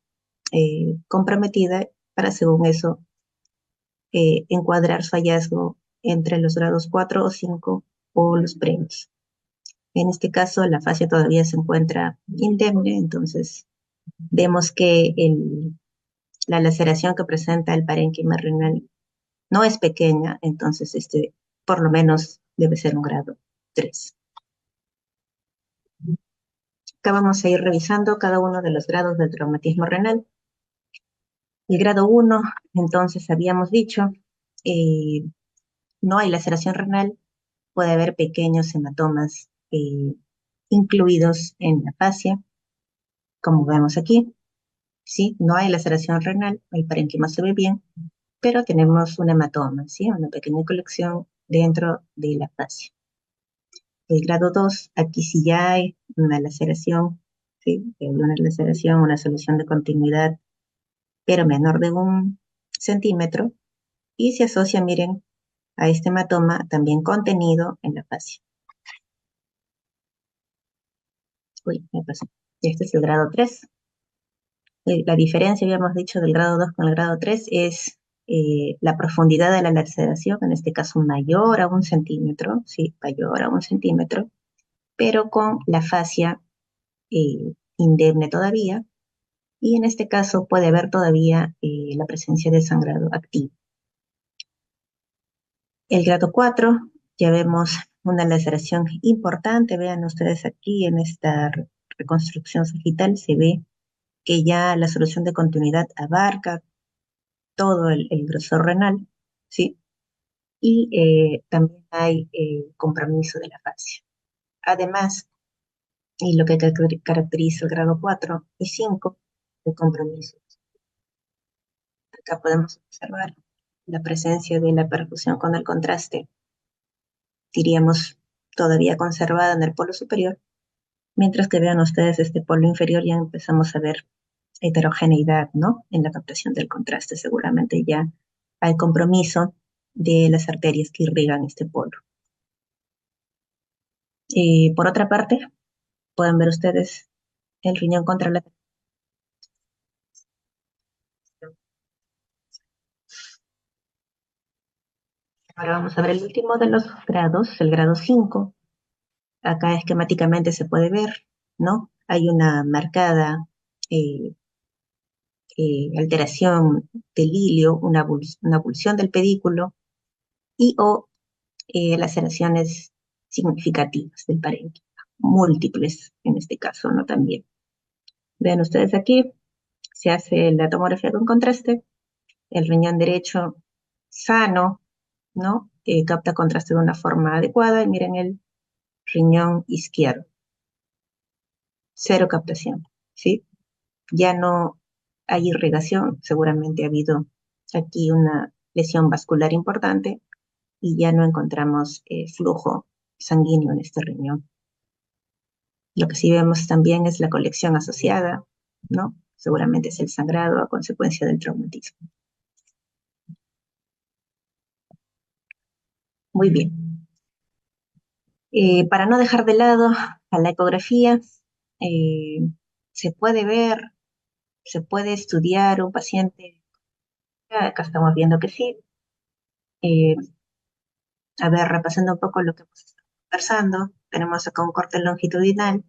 comprometida, para según eso encuadrar su hallazgo entre los grados 4 o 5 o los premios. En este caso, la fascia todavía se encuentra indemne, entonces vemos que la laceración que presenta el parénquima renal no es pequeña, entonces este por lo menos debe ser un grado 3. Acá vamos a ir revisando cada uno de los grados del traumatismo renal. El grado 1, entonces habíamos dicho, eh, no hay laceración renal, puede haber pequeños hematomas incluidos en la fascia, como vemos aquí, ¿sí? No hay laceración renal, el parénquima se ve bien, pero tenemos un hematoma, ¿sí? Una pequeña colección dentro de la fascia. El grado 2, aquí sí ya hay una laceración, ¿sí? Una laceración, una solución de continuidad, pero menor de 1 centímetro, y se asocia, miren, a este hematoma también contenido en la fascia. Uy, me pasó. Este es el grado 3. La diferencia, habíamos dicho, del grado 2 con el grado 3 es la profundidad de la laceración, en este caso mayor a 1 centímetro, sí, mayor a 1 centímetro, pero con la fascia indemne todavía, y en este caso puede haber todavía la presencia de sangrado activo. El grado 4, ya vemos una laceración importante, vean ustedes aquí en esta reconstrucción sagital, se ve que ya la solución de continuidad abarca todo el grosor renal, ¿sí? Y también hay compromiso de la fascia. Además, y lo que caracteriza el grado 4 y 5, el compromiso. Acá podemos observar la presencia de la percusión con el contraste, diríamos todavía conservada en el polo superior, mientras que vean ustedes este polo inferior ya empezamos a ver heterogeneidad, ¿no? En la captación del contraste, seguramente ya hay compromiso de las arterias que irrigan este polo. Por otra parte, pueden ver ustedes el riñón contralateral. Ahora vamos a ver el último de los grados, el grado 5. Acá esquemáticamente se puede ver, ¿no? Hay una marcada eh, alteración del ilio, una abulsión del pedículo y o laceraciones significativas del parénquima, múltiples en este caso, ¿no? También. Vean ustedes aquí, se hace la tomografía con contraste, el riñón derecho sano, ¿no? Capta contraste de una forma adecuada y miren el riñón izquierdo, cero captación, ¿sí? Ya no hay irrigación, seguramente ha habido aquí una lesión vascular importante y ya no encontramos flujo sanguíneo en este riñón. Lo que sí vemos también es la colección asociada, ¿no? Seguramente es el sangrado a consecuencia del traumatismo. Muy bien. Para no dejar de lado a la ecografía, eh, se puede ver, se puede estudiar un paciente, acá estamos viendo que sí. A ver, repasando un poco lo que hemos estado conversando, tenemos acá un corte longitudinal,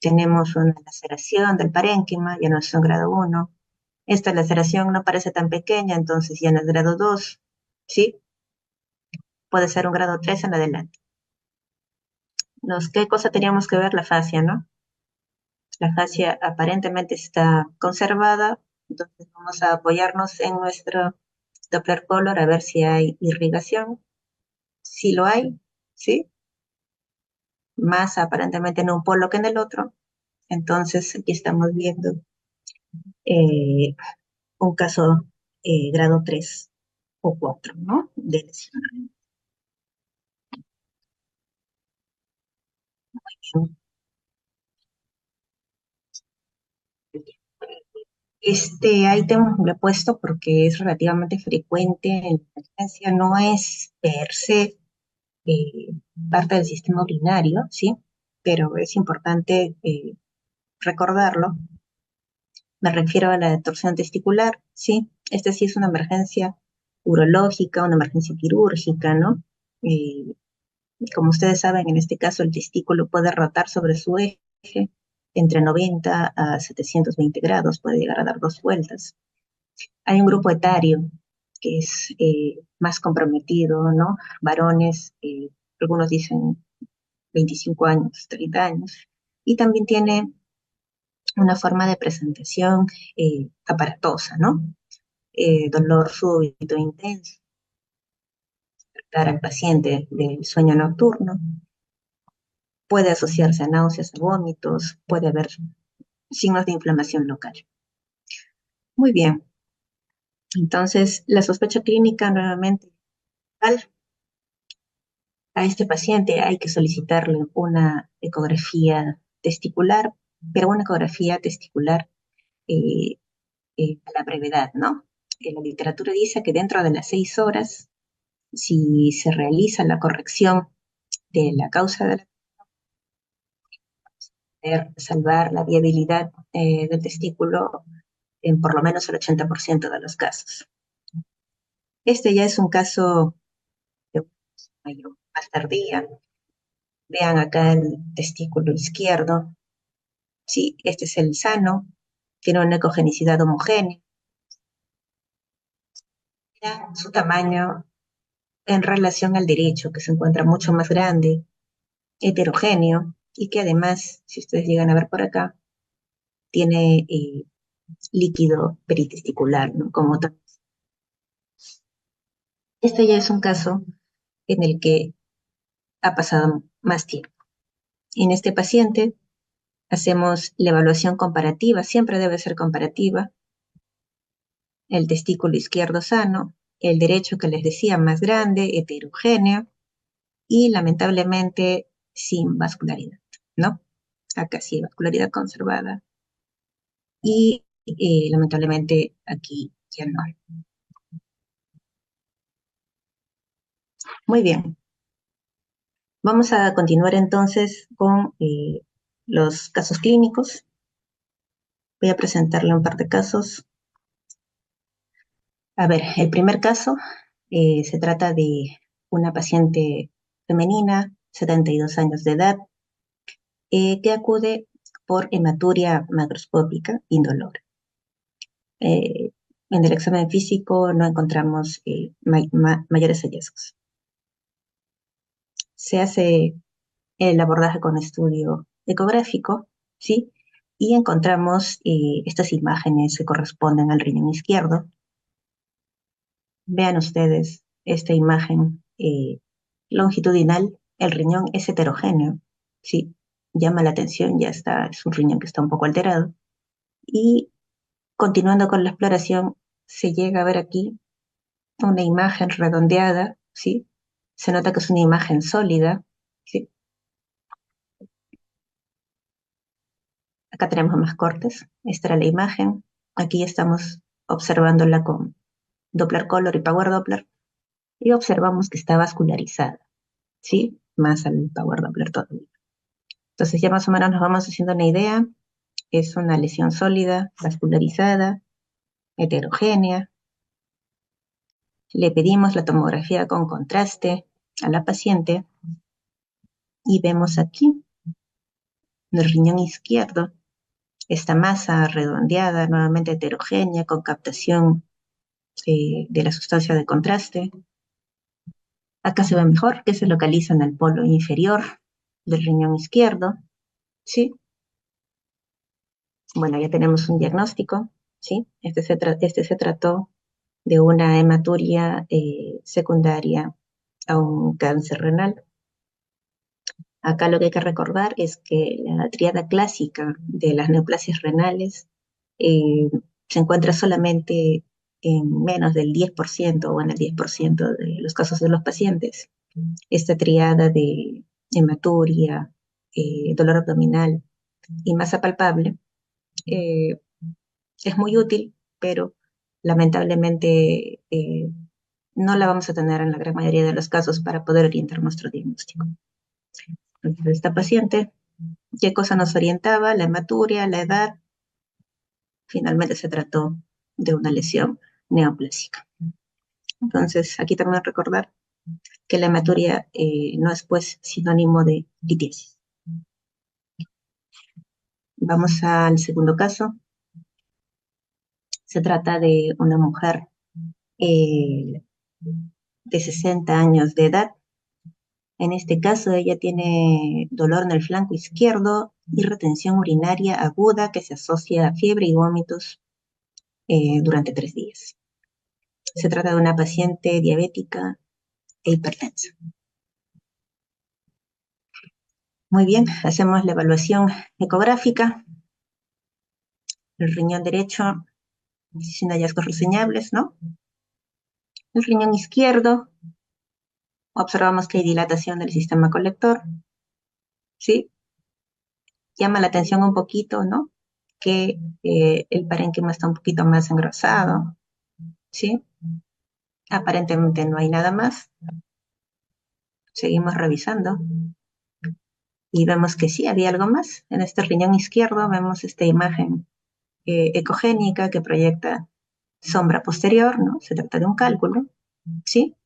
tenemos una laceración del parénquima, ya no es un grado 1. Esta laceración no parece tan pequeña, entonces ya no es grado 2, ¿sí? Puede ser un grado 3 en adelante. ¿Qué cosa teníamos que ver? La fascia, ¿no? La fascia aparentemente está conservada, entonces vamos a apoyarnos en nuestro Doppler color a ver si hay irrigación. Si lo hay, ¿sí? Más aparentemente en un polo que en el otro. Entonces aquí estamos viendo eh, un caso grado 3 o 4, ¿no? De lesión. Este ítem lo he puesto porque es relativamente frecuente en la emergencia, no es per se eh, parte del sistema urinario, ¿sí? Pero es importante recordarlo. Me refiero a la torsión testicular, ¿sí? Esta sí es una emergencia urológica, una emergencia quirúrgica, ¿no? Eh, Como ustedes saben, en este caso el testículo puede rotar sobre su eje entre 90 a 720 grados, puede llegar a dar 2 vueltas. Hay un grupo etario que es más comprometido, ¿no? Varones, algunos dicen 25 años, 30 años, y también tiene una forma de presentación aparatosa, ¿no? Dolor súbito intenso, despertar al paciente del sueño nocturno, puede asociarse a náuseas, a vómitos, puede haber signos de inflamación local. Muy bien, entonces la sospecha clínica nuevamente a este paciente hay que solicitarle una ecografía testicular, pero una ecografía testicular eh, a la brevedad, ¿no? La literatura dice que dentro de las 6 horas si se realiza la corrección de la causa de salvar la viabilidad del testículo en por lo menos el 80% de los casos. Este ya es un caso de más tardía. Vean acá el testículo izquierdo. Sí, este es el sano, tiene una ecogenicidad homogénea. Mira su tamaño en relación al derecho, que se encuentra mucho más grande, heterogéneo, y que además, si ustedes llegan a ver por acá, tiene líquido peritesticular, ¿no? Como este ya es un caso en el que ha pasado más tiempo. En este paciente hacemos la evaluación comparativa, siempre debe ser comparativa, el testículo izquierdo sano, el derecho que les decía más grande, heterogéneo, y lamentablemente sin vascularidad, ¿no? Acá sí, vascularidad conservada, y lamentablemente aquí ya no. Muy bien, vamos a continuar entonces con los casos clínicos. Voy a presentarle un par de casos. A ver, el primer caso se trata de una paciente femenina, 72 años de edad, que acude por hematuria macroscópica indolora. En el examen físico no encontramos mayores hallazgos. Se hace el abordaje con estudio ecográfico, ¿sí? Y encontramos estas imágenes que corresponden al riñón izquierdo. Vean ustedes esta imagen longitudinal. El riñón es heterogéneo, ¿sí? Llama la atención, ya está, es un riñón que está un poco alterado. Y continuando con la exploración, se llega a ver aquí una imagen redondeada, ¿sí? Se nota que es una imagen sólida, ¿sí? Acá tenemos más cortes. Esta era la imagen. Aquí estamos observándola con Doppler Color y Power Doppler y observamos que está vascularizada, ¿sí? Más al Power Doppler todavía. Entonces ya más o menos nos vamos haciendo una idea. Es una lesión sólida, vascularizada, heterogénea. Le pedimos la tomografía con contraste a la paciente y vemos aquí en el riñón izquierdo esta masa redondeada, nuevamente heterogénea, con captación de la sustancia de contraste. Acá se ve mejor que se localiza en el polo inferior del riñón izquierdo, ¿sí? Bueno, ya tenemos un diagnóstico, ¿sí? Este se trató de una hematuria secundaria a un cáncer renal. Acá lo que hay que recordar es que la tríada clásica de las neoplasias renales eh, se encuentra solamente en menos del 10% o en el 10% de los casos de los pacientes. Esta triada de hematuria, dolor abdominal y masa palpable eh, es muy útil, pero lamentablemente no la vamos a tener en la gran mayoría de los casos para poder orientar nuestro diagnóstico. Entonces, esta paciente, ¿qué cosa nos orientaba? La hematuria, la edad. Finalmente se trató de una lesión neoplásica. Entonces, aquí también recordar que la hematuria no es pues sinónimo de litiasis. Vamos al segundo caso. Se trata de una mujer de 60 años de edad. En este caso, ella tiene dolor en el flanco izquierdo y retención urinaria aguda que se asocia a fiebre y vómitos durante 3 días. Se trata de una paciente diabética e hipertensa. Muy bien, hacemos la evaluación ecográfica. El riñón derecho, sin hallazgos reseñables, ¿no? El riñón izquierdo, observamos que hay dilatación del sistema colector, ¿sí? Llama la atención un poquito, ¿no? Que el parénquima está un poquito más engrosado, ¿sí? Aparentemente no hay nada más. Seguimos revisando y vemos que sí, había algo más. En este riñón izquierdo vemos esta imagen ecogénica que proyecta sombra posterior, ¿no? Se trata de un cálculo, ¿sí?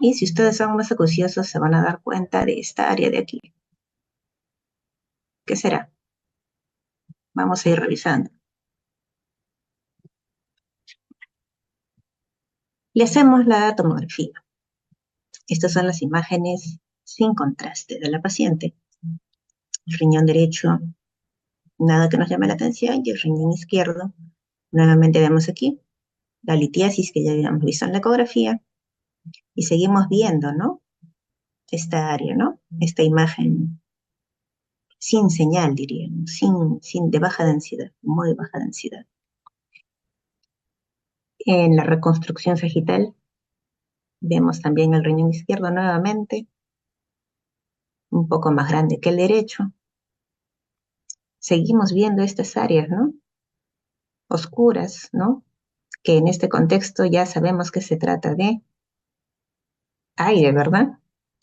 Y si ustedes son más acuciosos se van a dar cuenta de esta área de aquí. ¿Qué será? Vamos a ir revisando. Le hacemos la tomografía. Estas son las imágenes sin contraste de la paciente. El riñón derecho, nada que nos llame la atención, y el riñón izquierdo, nuevamente vemos aquí la litiasis que ya habíamos visto en la ecografía, y seguimos viendo, ¿no? Esta área, ¿no? Esta imagen sin señal, diríamos, de baja densidad, muy baja densidad. En la reconstrucción sagital vemos también el riñón izquierdo nuevamente, un poco más grande que el derecho. Seguimos viendo estas áreas, ¿no? Oscuras, ¿no? Que en este contexto ya sabemos que se trata de aire, ¿verdad?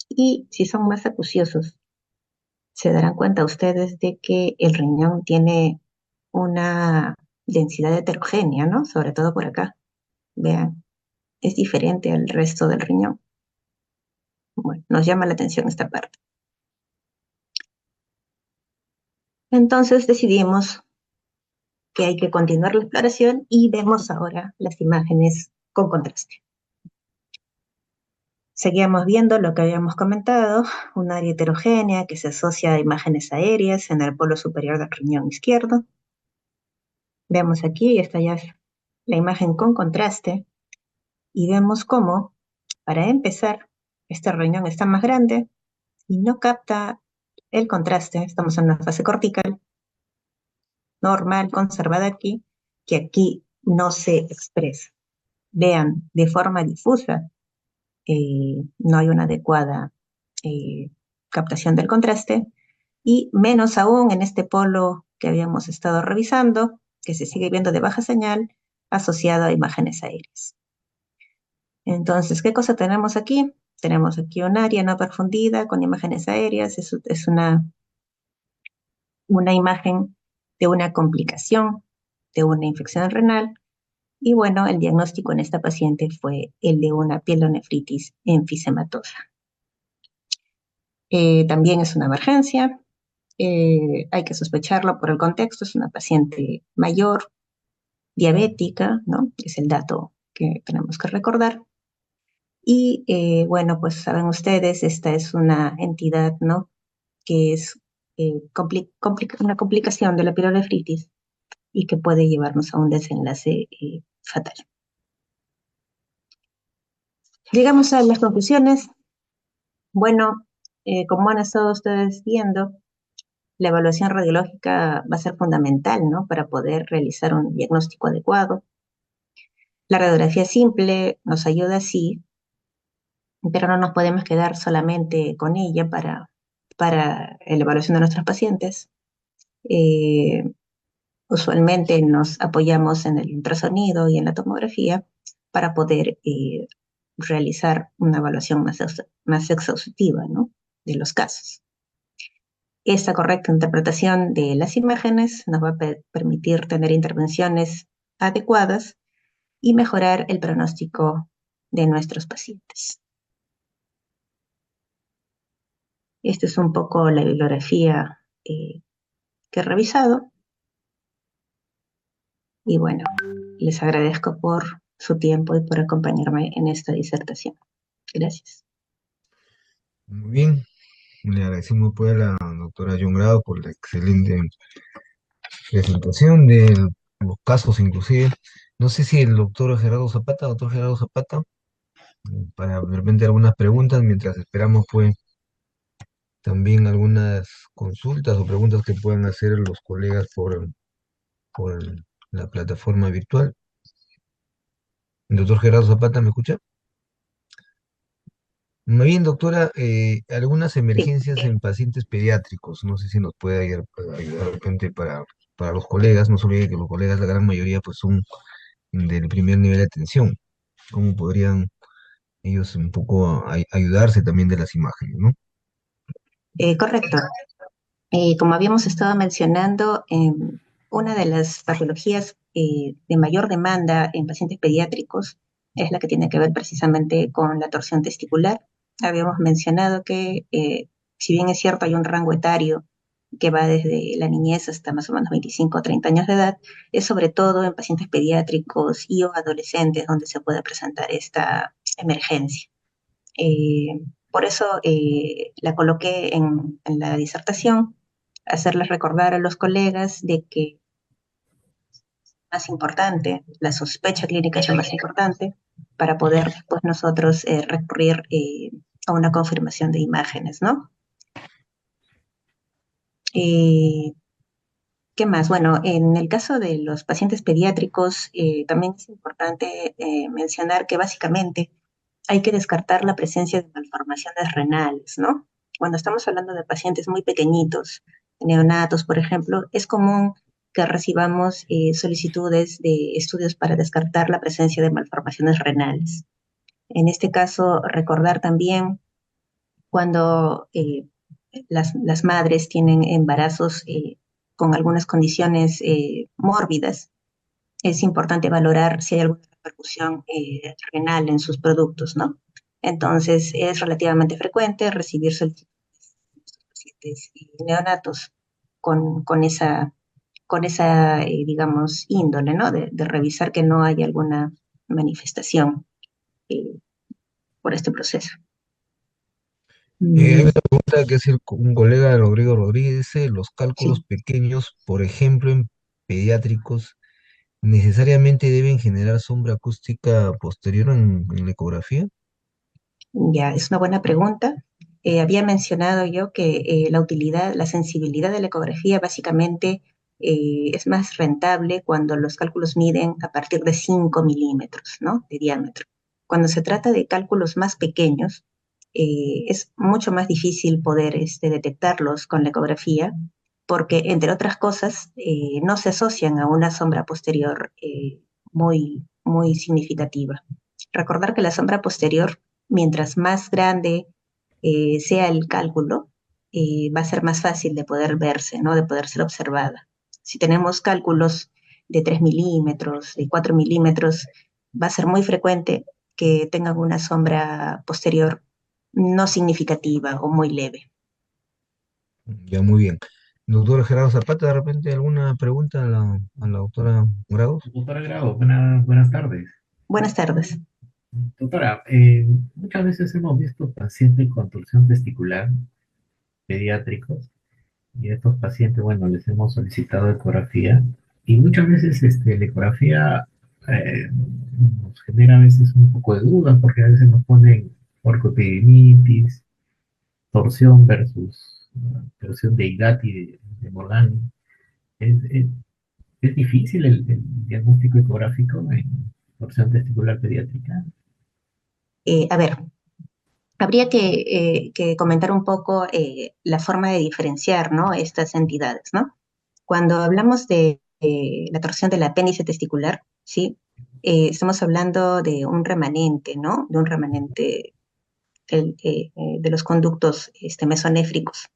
Y si son más acuciosos, se darán cuenta ustedes de que el riñón tiene una densidad heterogénea, ¿no? Sobre todo por acá. Vean, es diferente al resto del riñón. Bueno, nos llama la atención esta parte. Entonces decidimos que hay que continuar la exploración y vemos ahora las imágenes con contraste. Seguíamos viendo lo que habíamos comentado, un área heterogénea que se asocia a imágenes aéreas en el polo superior del riñón izquierdo. Vemos aquí, esta ya es la imagen con contraste, y vemos cómo, para empezar, este riñón está más grande y no capta el contraste. Estamos en una fase cortical, normal, conservada aquí, que aquí no se expresa. Vean, de forma difusa, no hay una adecuada eh, captación del contraste, y menos aún en este polo que habíamos estado revisando, que se sigue viendo de baja señal, asociado a imágenes aéreas. Entonces, ¿qué cosa tenemos aquí? Tenemos aquí un área no perfundida con imágenes aéreas, es una imagen de una complicación, de una infección renal, y bueno, el diagnóstico en esta paciente fue el de una pielonefritis enfisematosa. También es una emergencia, hay que sospecharlo por el contexto, es una paciente mayor, diabética, ¿no? Es el dato que tenemos que recordar. Y bueno, pues saben ustedes, esta es una entidad, ¿no? Que es una complicación de la pielonefritis y que puede llevarnos a un desenlace fatal. Llegamos a las conclusiones. Bueno, como han estado ustedes viendo, la evaluación radiológica va a ser fundamental, ¿no? Para poder realizar un diagnóstico adecuado. La radiografía simple nos ayuda, sí, pero no nos podemos quedar solamente con ella para la evaluación de nuestros pacientes. Eh, Usualmente nos apoyamos en el ultrasonido y en la tomografía para poder realizar una evaluación más exhaustiva, ¿no? De los casos. Esta correcta interpretación de las imágenes nos va a permitir tener intervenciones adecuadas y mejorar el pronóstico de nuestros pacientes. Esta es un poco la bibliografía que he revisado, y bueno, les agradezco por su tiempo y por acompañarme en esta disertación. Gracias. Muy bien, le agradecemos pues a la doctora John Grado por la excelente presentación de los casos inclusive. No sé si el doctor Gerardo Zapata, para de repente algunas preguntas, mientras esperamos pues también algunas consultas o preguntas que puedan hacer los colegas por la plataforma virtual. Doctor Gerardo Zapata, ¿me escucha? Muy bien, doctora, algunas Sí. emergencias en pacientes pediátricos, no sé si nos puede ayudar de repente para los colegas, no se olvide que los colegas, la gran mayoría, pues son del primer nivel de atención. ¿Cómo podrían ellos un poco ayudarse también de las imágenes, ¿no? Correcto. Como habíamos estado mencionando, una de las patologías de mayor demanda en pacientes pediátricos es la que tiene que ver precisamente con la torsión testicular. Habíamos mencionado que, si bien es cierto, hay un rango etario que va desde la niñez hasta más o menos 25 o 30 años de edad, es sobre todo en pacientes pediátricos y o adolescentes donde se puede presentar esta emergencia. Eh, por eso la coloqué en la disertación, hacerles recordar a los colegas de que más importante, la sospecha clínica es lo más importante para poder después nosotros recurrir a una confirmación de imágenes, ¿no? Eh, ¿Qué más? Bueno, en el caso de los pacientes pediátricos, también es importante mencionar que básicamente hay que descartar la presencia de malformaciones renales, ¿no? Cuando estamos hablando de pacientes muy pequeñitos, neonatos, por ejemplo, es común que recibamos solicitudes de estudios para descartar la presencia de malformaciones renales. En este caso, recordar también cuando las madres tienen embarazos con algunas condiciones mórbidas, es importante valorar si hay alguna repercusión renal en sus productos, ¿no? Entonces, es relativamente frecuente recibir solicitudes de estos pacientes neonatos con esa digamos, índole, ¿no? De revisar que no haya alguna manifestación eh, por este proceso. Hay Mm, una pregunta que hace un colega de Rodrigo Rodríguez, dice, los cálculos sí. pequeños, por ejemplo, en pediátricos, ¿necesariamente deben generar sombra acústica posterior en la ecografía? Ya, es una buena pregunta. Había mencionado yo que la utilidad, la sensibilidad de la ecografía básicamente es más rentable cuando los cálculos miden a partir de 5 milímetros, ¿no? De diámetro. Cuando se trata de cálculos más pequeños, es mucho más difícil poder detectarlos con la ecografía porque, entre otras cosas, no se asocian a una sombra posterior muy significativa. Recordar que la sombra posterior, mientras más grande sea el cálculo, va a ser más fácil de poder verse, ¿no? De poder ser observada. Si tenemos cálculos de 3 milímetros, de 4 milímetros, va a ser muy frecuente que tengan una sombra posterior no significativa o muy leve. Ya, muy bien. Doctor Gerardo Zapata, ¿de repente alguna pregunta a la doctora Morados? Doctora Grau, buenas tardes. Buenas tardes. Doctora, muchas veces hemos visto pacientes con torsión testicular pediátricos y a estos pacientes, bueno, les hemos solicitado ecografía y muchas veces la ecografía nos genera a veces un poco de dudas porque a veces nos ponen orcoepididimitis, torsión versus torsión de Higati de Morgani. Es, es- es difícil el diagnóstico ecográfico en torsión testicular pediátrica. A ver, habría que comentar un poco la forma de diferenciar, ¿no? Estas entidades, ¿no? Cuando hablamos de la torsión del apéndice testicular, ¿sí? Estamos hablando de un remanente, ¿no? De un remanente de los conductos mesonéfricos.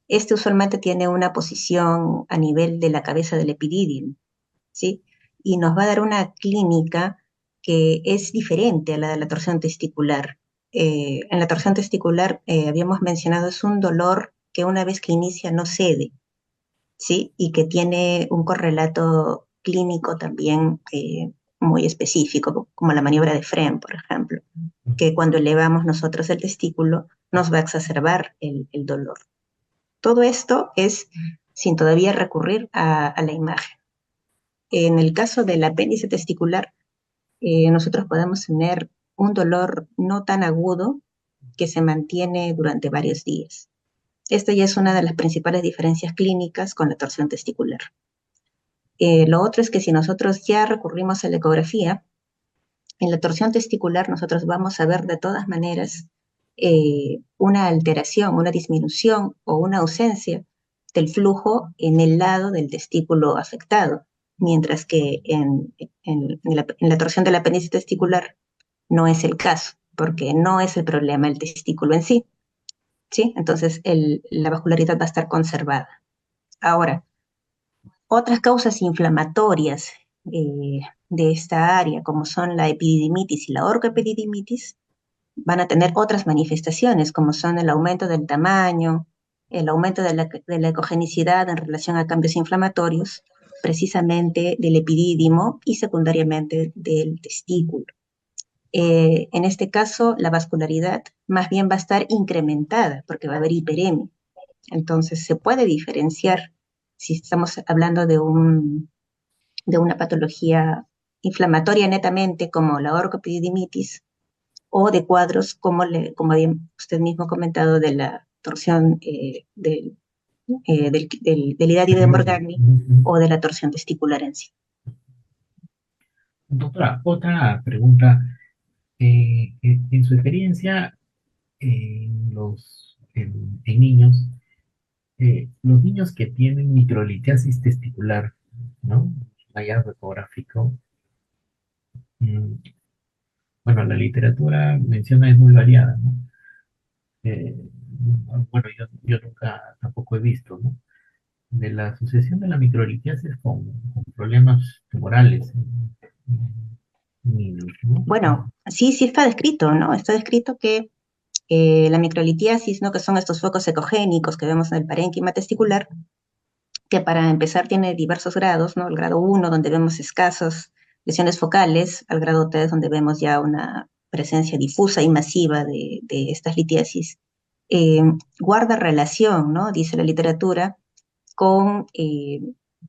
Este usualmente tiene una posición a nivel de la cabeza del epididio, ¿sí? Y nos va a dar una clínica que es diferente a la de la torsión testicular. En la torsión testicular, habíamos mencionado, es un dolor que una vez que inicia no cede, ¿sí? Y que tiene un correlato clínico también muy específico, como la maniobra de Fren, por ejemplo, que cuando elevamos nosotros el testículo nos va a exacerbar el dolor. Todo esto es sin todavía recurrir a la imagen. En el caso del apéndice testicular, nosotros podemos tener un dolor no tan agudo que se mantiene durante varios días. Esta ya es una de las principales diferencias clínicas con la torsión testicular. Lo otro es que si nosotros ya recurrimos a la ecografía, en la torsión testicular nosotros vamos a ver de todas maneras una alteración, una disminución o una ausencia del flujo en el lado del testículo afectado, mientras que en la torsión del apéndice testicular no es el caso, porque no es el problema el testículo en sí, ¿sí? Entonces la vascularidad va a estar conservada. Ahora, otras causas inflamatorias de esta área, como son la epididimitis y la orcoepididimitis, van a tener otras manifestaciones, como son el aumento del tamaño, el aumento de la ecogenicidad en relación a cambios inflamatorios, precisamente del epidídimo y secundariamente del testículo. En este caso, la vascularidad más bien va a estar incrementada porque va a haber hiperemia. Entonces, se puede diferenciar si estamos hablando de una patología inflamatoria netamente como la orcoepididimitis o de cuadros como había usted mismo comentado de la torsión del hidario de Morgagni o de la torsión testicular en sí. Doctora, otra pregunta. En su experiencia, en niños, los niños que tienen microlitiasis testicular, ¿no? Hallazgo ecográfico. mm, bueno, la literatura menciona es muy variada, ¿no? Eh, bueno, yo nunca tampoco he visto, ¿no? De la asociación de la microlitiasis con problemas tumorales en niños, ¿no? Bueno, sí está descrito, ¿no? Está descrito que la microlitiasis, ¿no? Que son estos focos ecogénicos que vemos en el parénquima testicular, que para empezar tiene diversos grados, ¿no? El grado 1, donde vemos escasas lesiones focales, al grado 3, donde vemos ya una presencia difusa y masiva de estas litiasis. Guarda relación, ¿no? Dice la literatura, con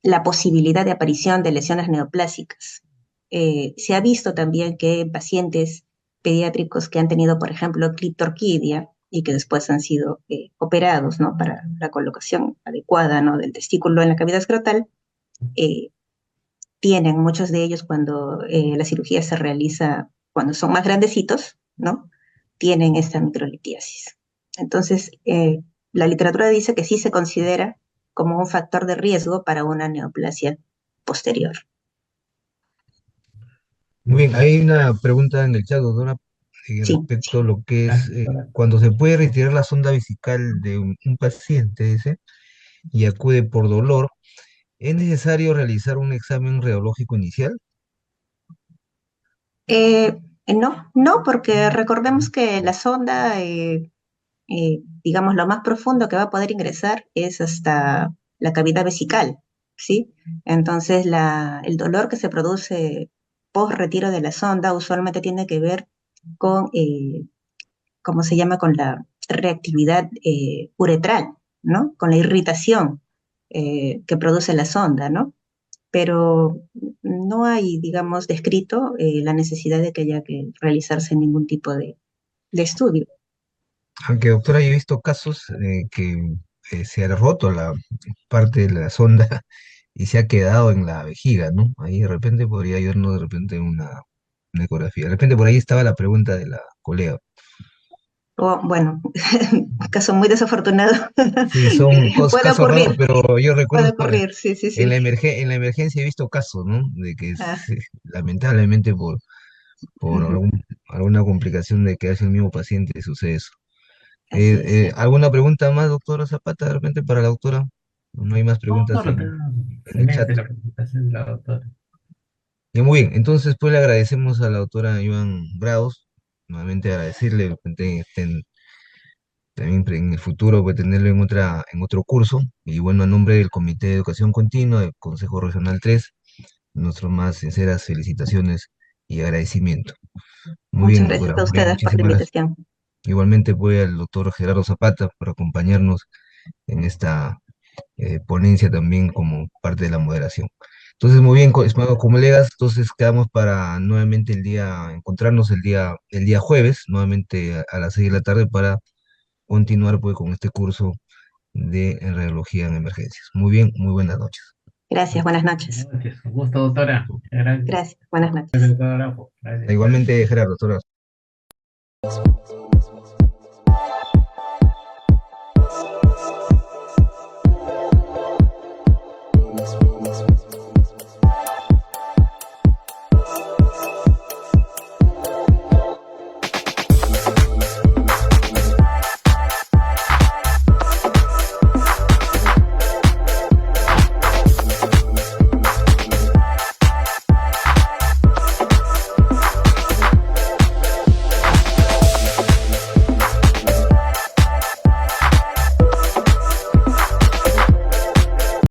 la posibilidad de aparición de lesiones neoplásicas. Se ha visto también que en pacientes pediátricos que han tenido, por ejemplo, cliptorquidia y que después han sido operados, ¿no? Para la colocación adecuada, ¿no? Del testículo en la cavidad escrotal, eh, tienen muchos de ellos cuando la cirugía se realiza, cuando son más grandecitos, ¿no? Tienen esta microlitiasis. Entonces, la literatura dice que sí se considera como un factor de riesgo para una neoplasia posterior. Muy bien, hay una pregunta en el chat, doctora, Sí. respecto a lo que es Doctora. cuando se puede retirar la sonda vesical de un paciente, dice, y acude por dolor, ¿es necesario realizar un examen radiológico inicial? No, porque recordemos que la sonda, digamos, lo más profundo que va a poder ingresar es hasta la cavidad vesical, ¿sí? Entonces, el dolor que se produce post retiro de la sonda usualmente tiene que ver con, ¿cómo se llama? Con la reactividad uretral, ¿no? Con la irritación que produce la sonda, ¿no? Pero no hay, digamos, descrito la necesidad de que haya que realizarse ningún tipo de estudio. Aunque, doctora, yo he visto casos que se ha roto la parte de la sonda y se ha quedado en la vejiga, ¿no? Ahí de repente podría ayudarnos de repente una ecografía. De repente por ahí estaba la pregunta de la colega. Bueno, caso muy desafortunado. Sí, son Puede casos raros, ocurrir, pero yo recuerdo puede que ocurrir, sí, sí, en sí. en la emergencia he visto casos, ¿no? De que Ah, lamentablemente por ujú, alguna complicación de que hace el mismo paciente sucede eso. así es, sí. ¿Alguna pregunta más, doctora Zapata, de repente para la doctora? No hay más No, preguntas no, lo tengo en el chat. excelente la presentación de la doctora. Y muy bien, entonces pues le agradecemos a la doctora Iván Grados, nuevamente agradecerle, de repente también en el futuro pues tenerlo en otro curso, y bueno, a nombre del Comité de Educación Continua del Consejo Regional 3, nuestras más sinceras felicitaciones y agradecimiento. Muy Muchas bien, gracias doctora, a muy bien, ustedes por la muchísimas gracias. invitación. Igualmente voy al doctor Gerardo Zapata por acompañarnos en esta ponencia también como parte de la moderación. Entonces, muy bien, estimados colegas, entonces quedamos para nuevamente encontrarnos el día jueves, nuevamente a las 6 de la tarde para continuar pues con este curso de radiología en emergencias. Muy bien, muy buenas noches. Gracias, buenas noches. Gracias, un gusto, doctora. Gracias, Gracias, buenas noches. doctor Araujo. Gracias. Igualmente, Gerardo, hasta luego.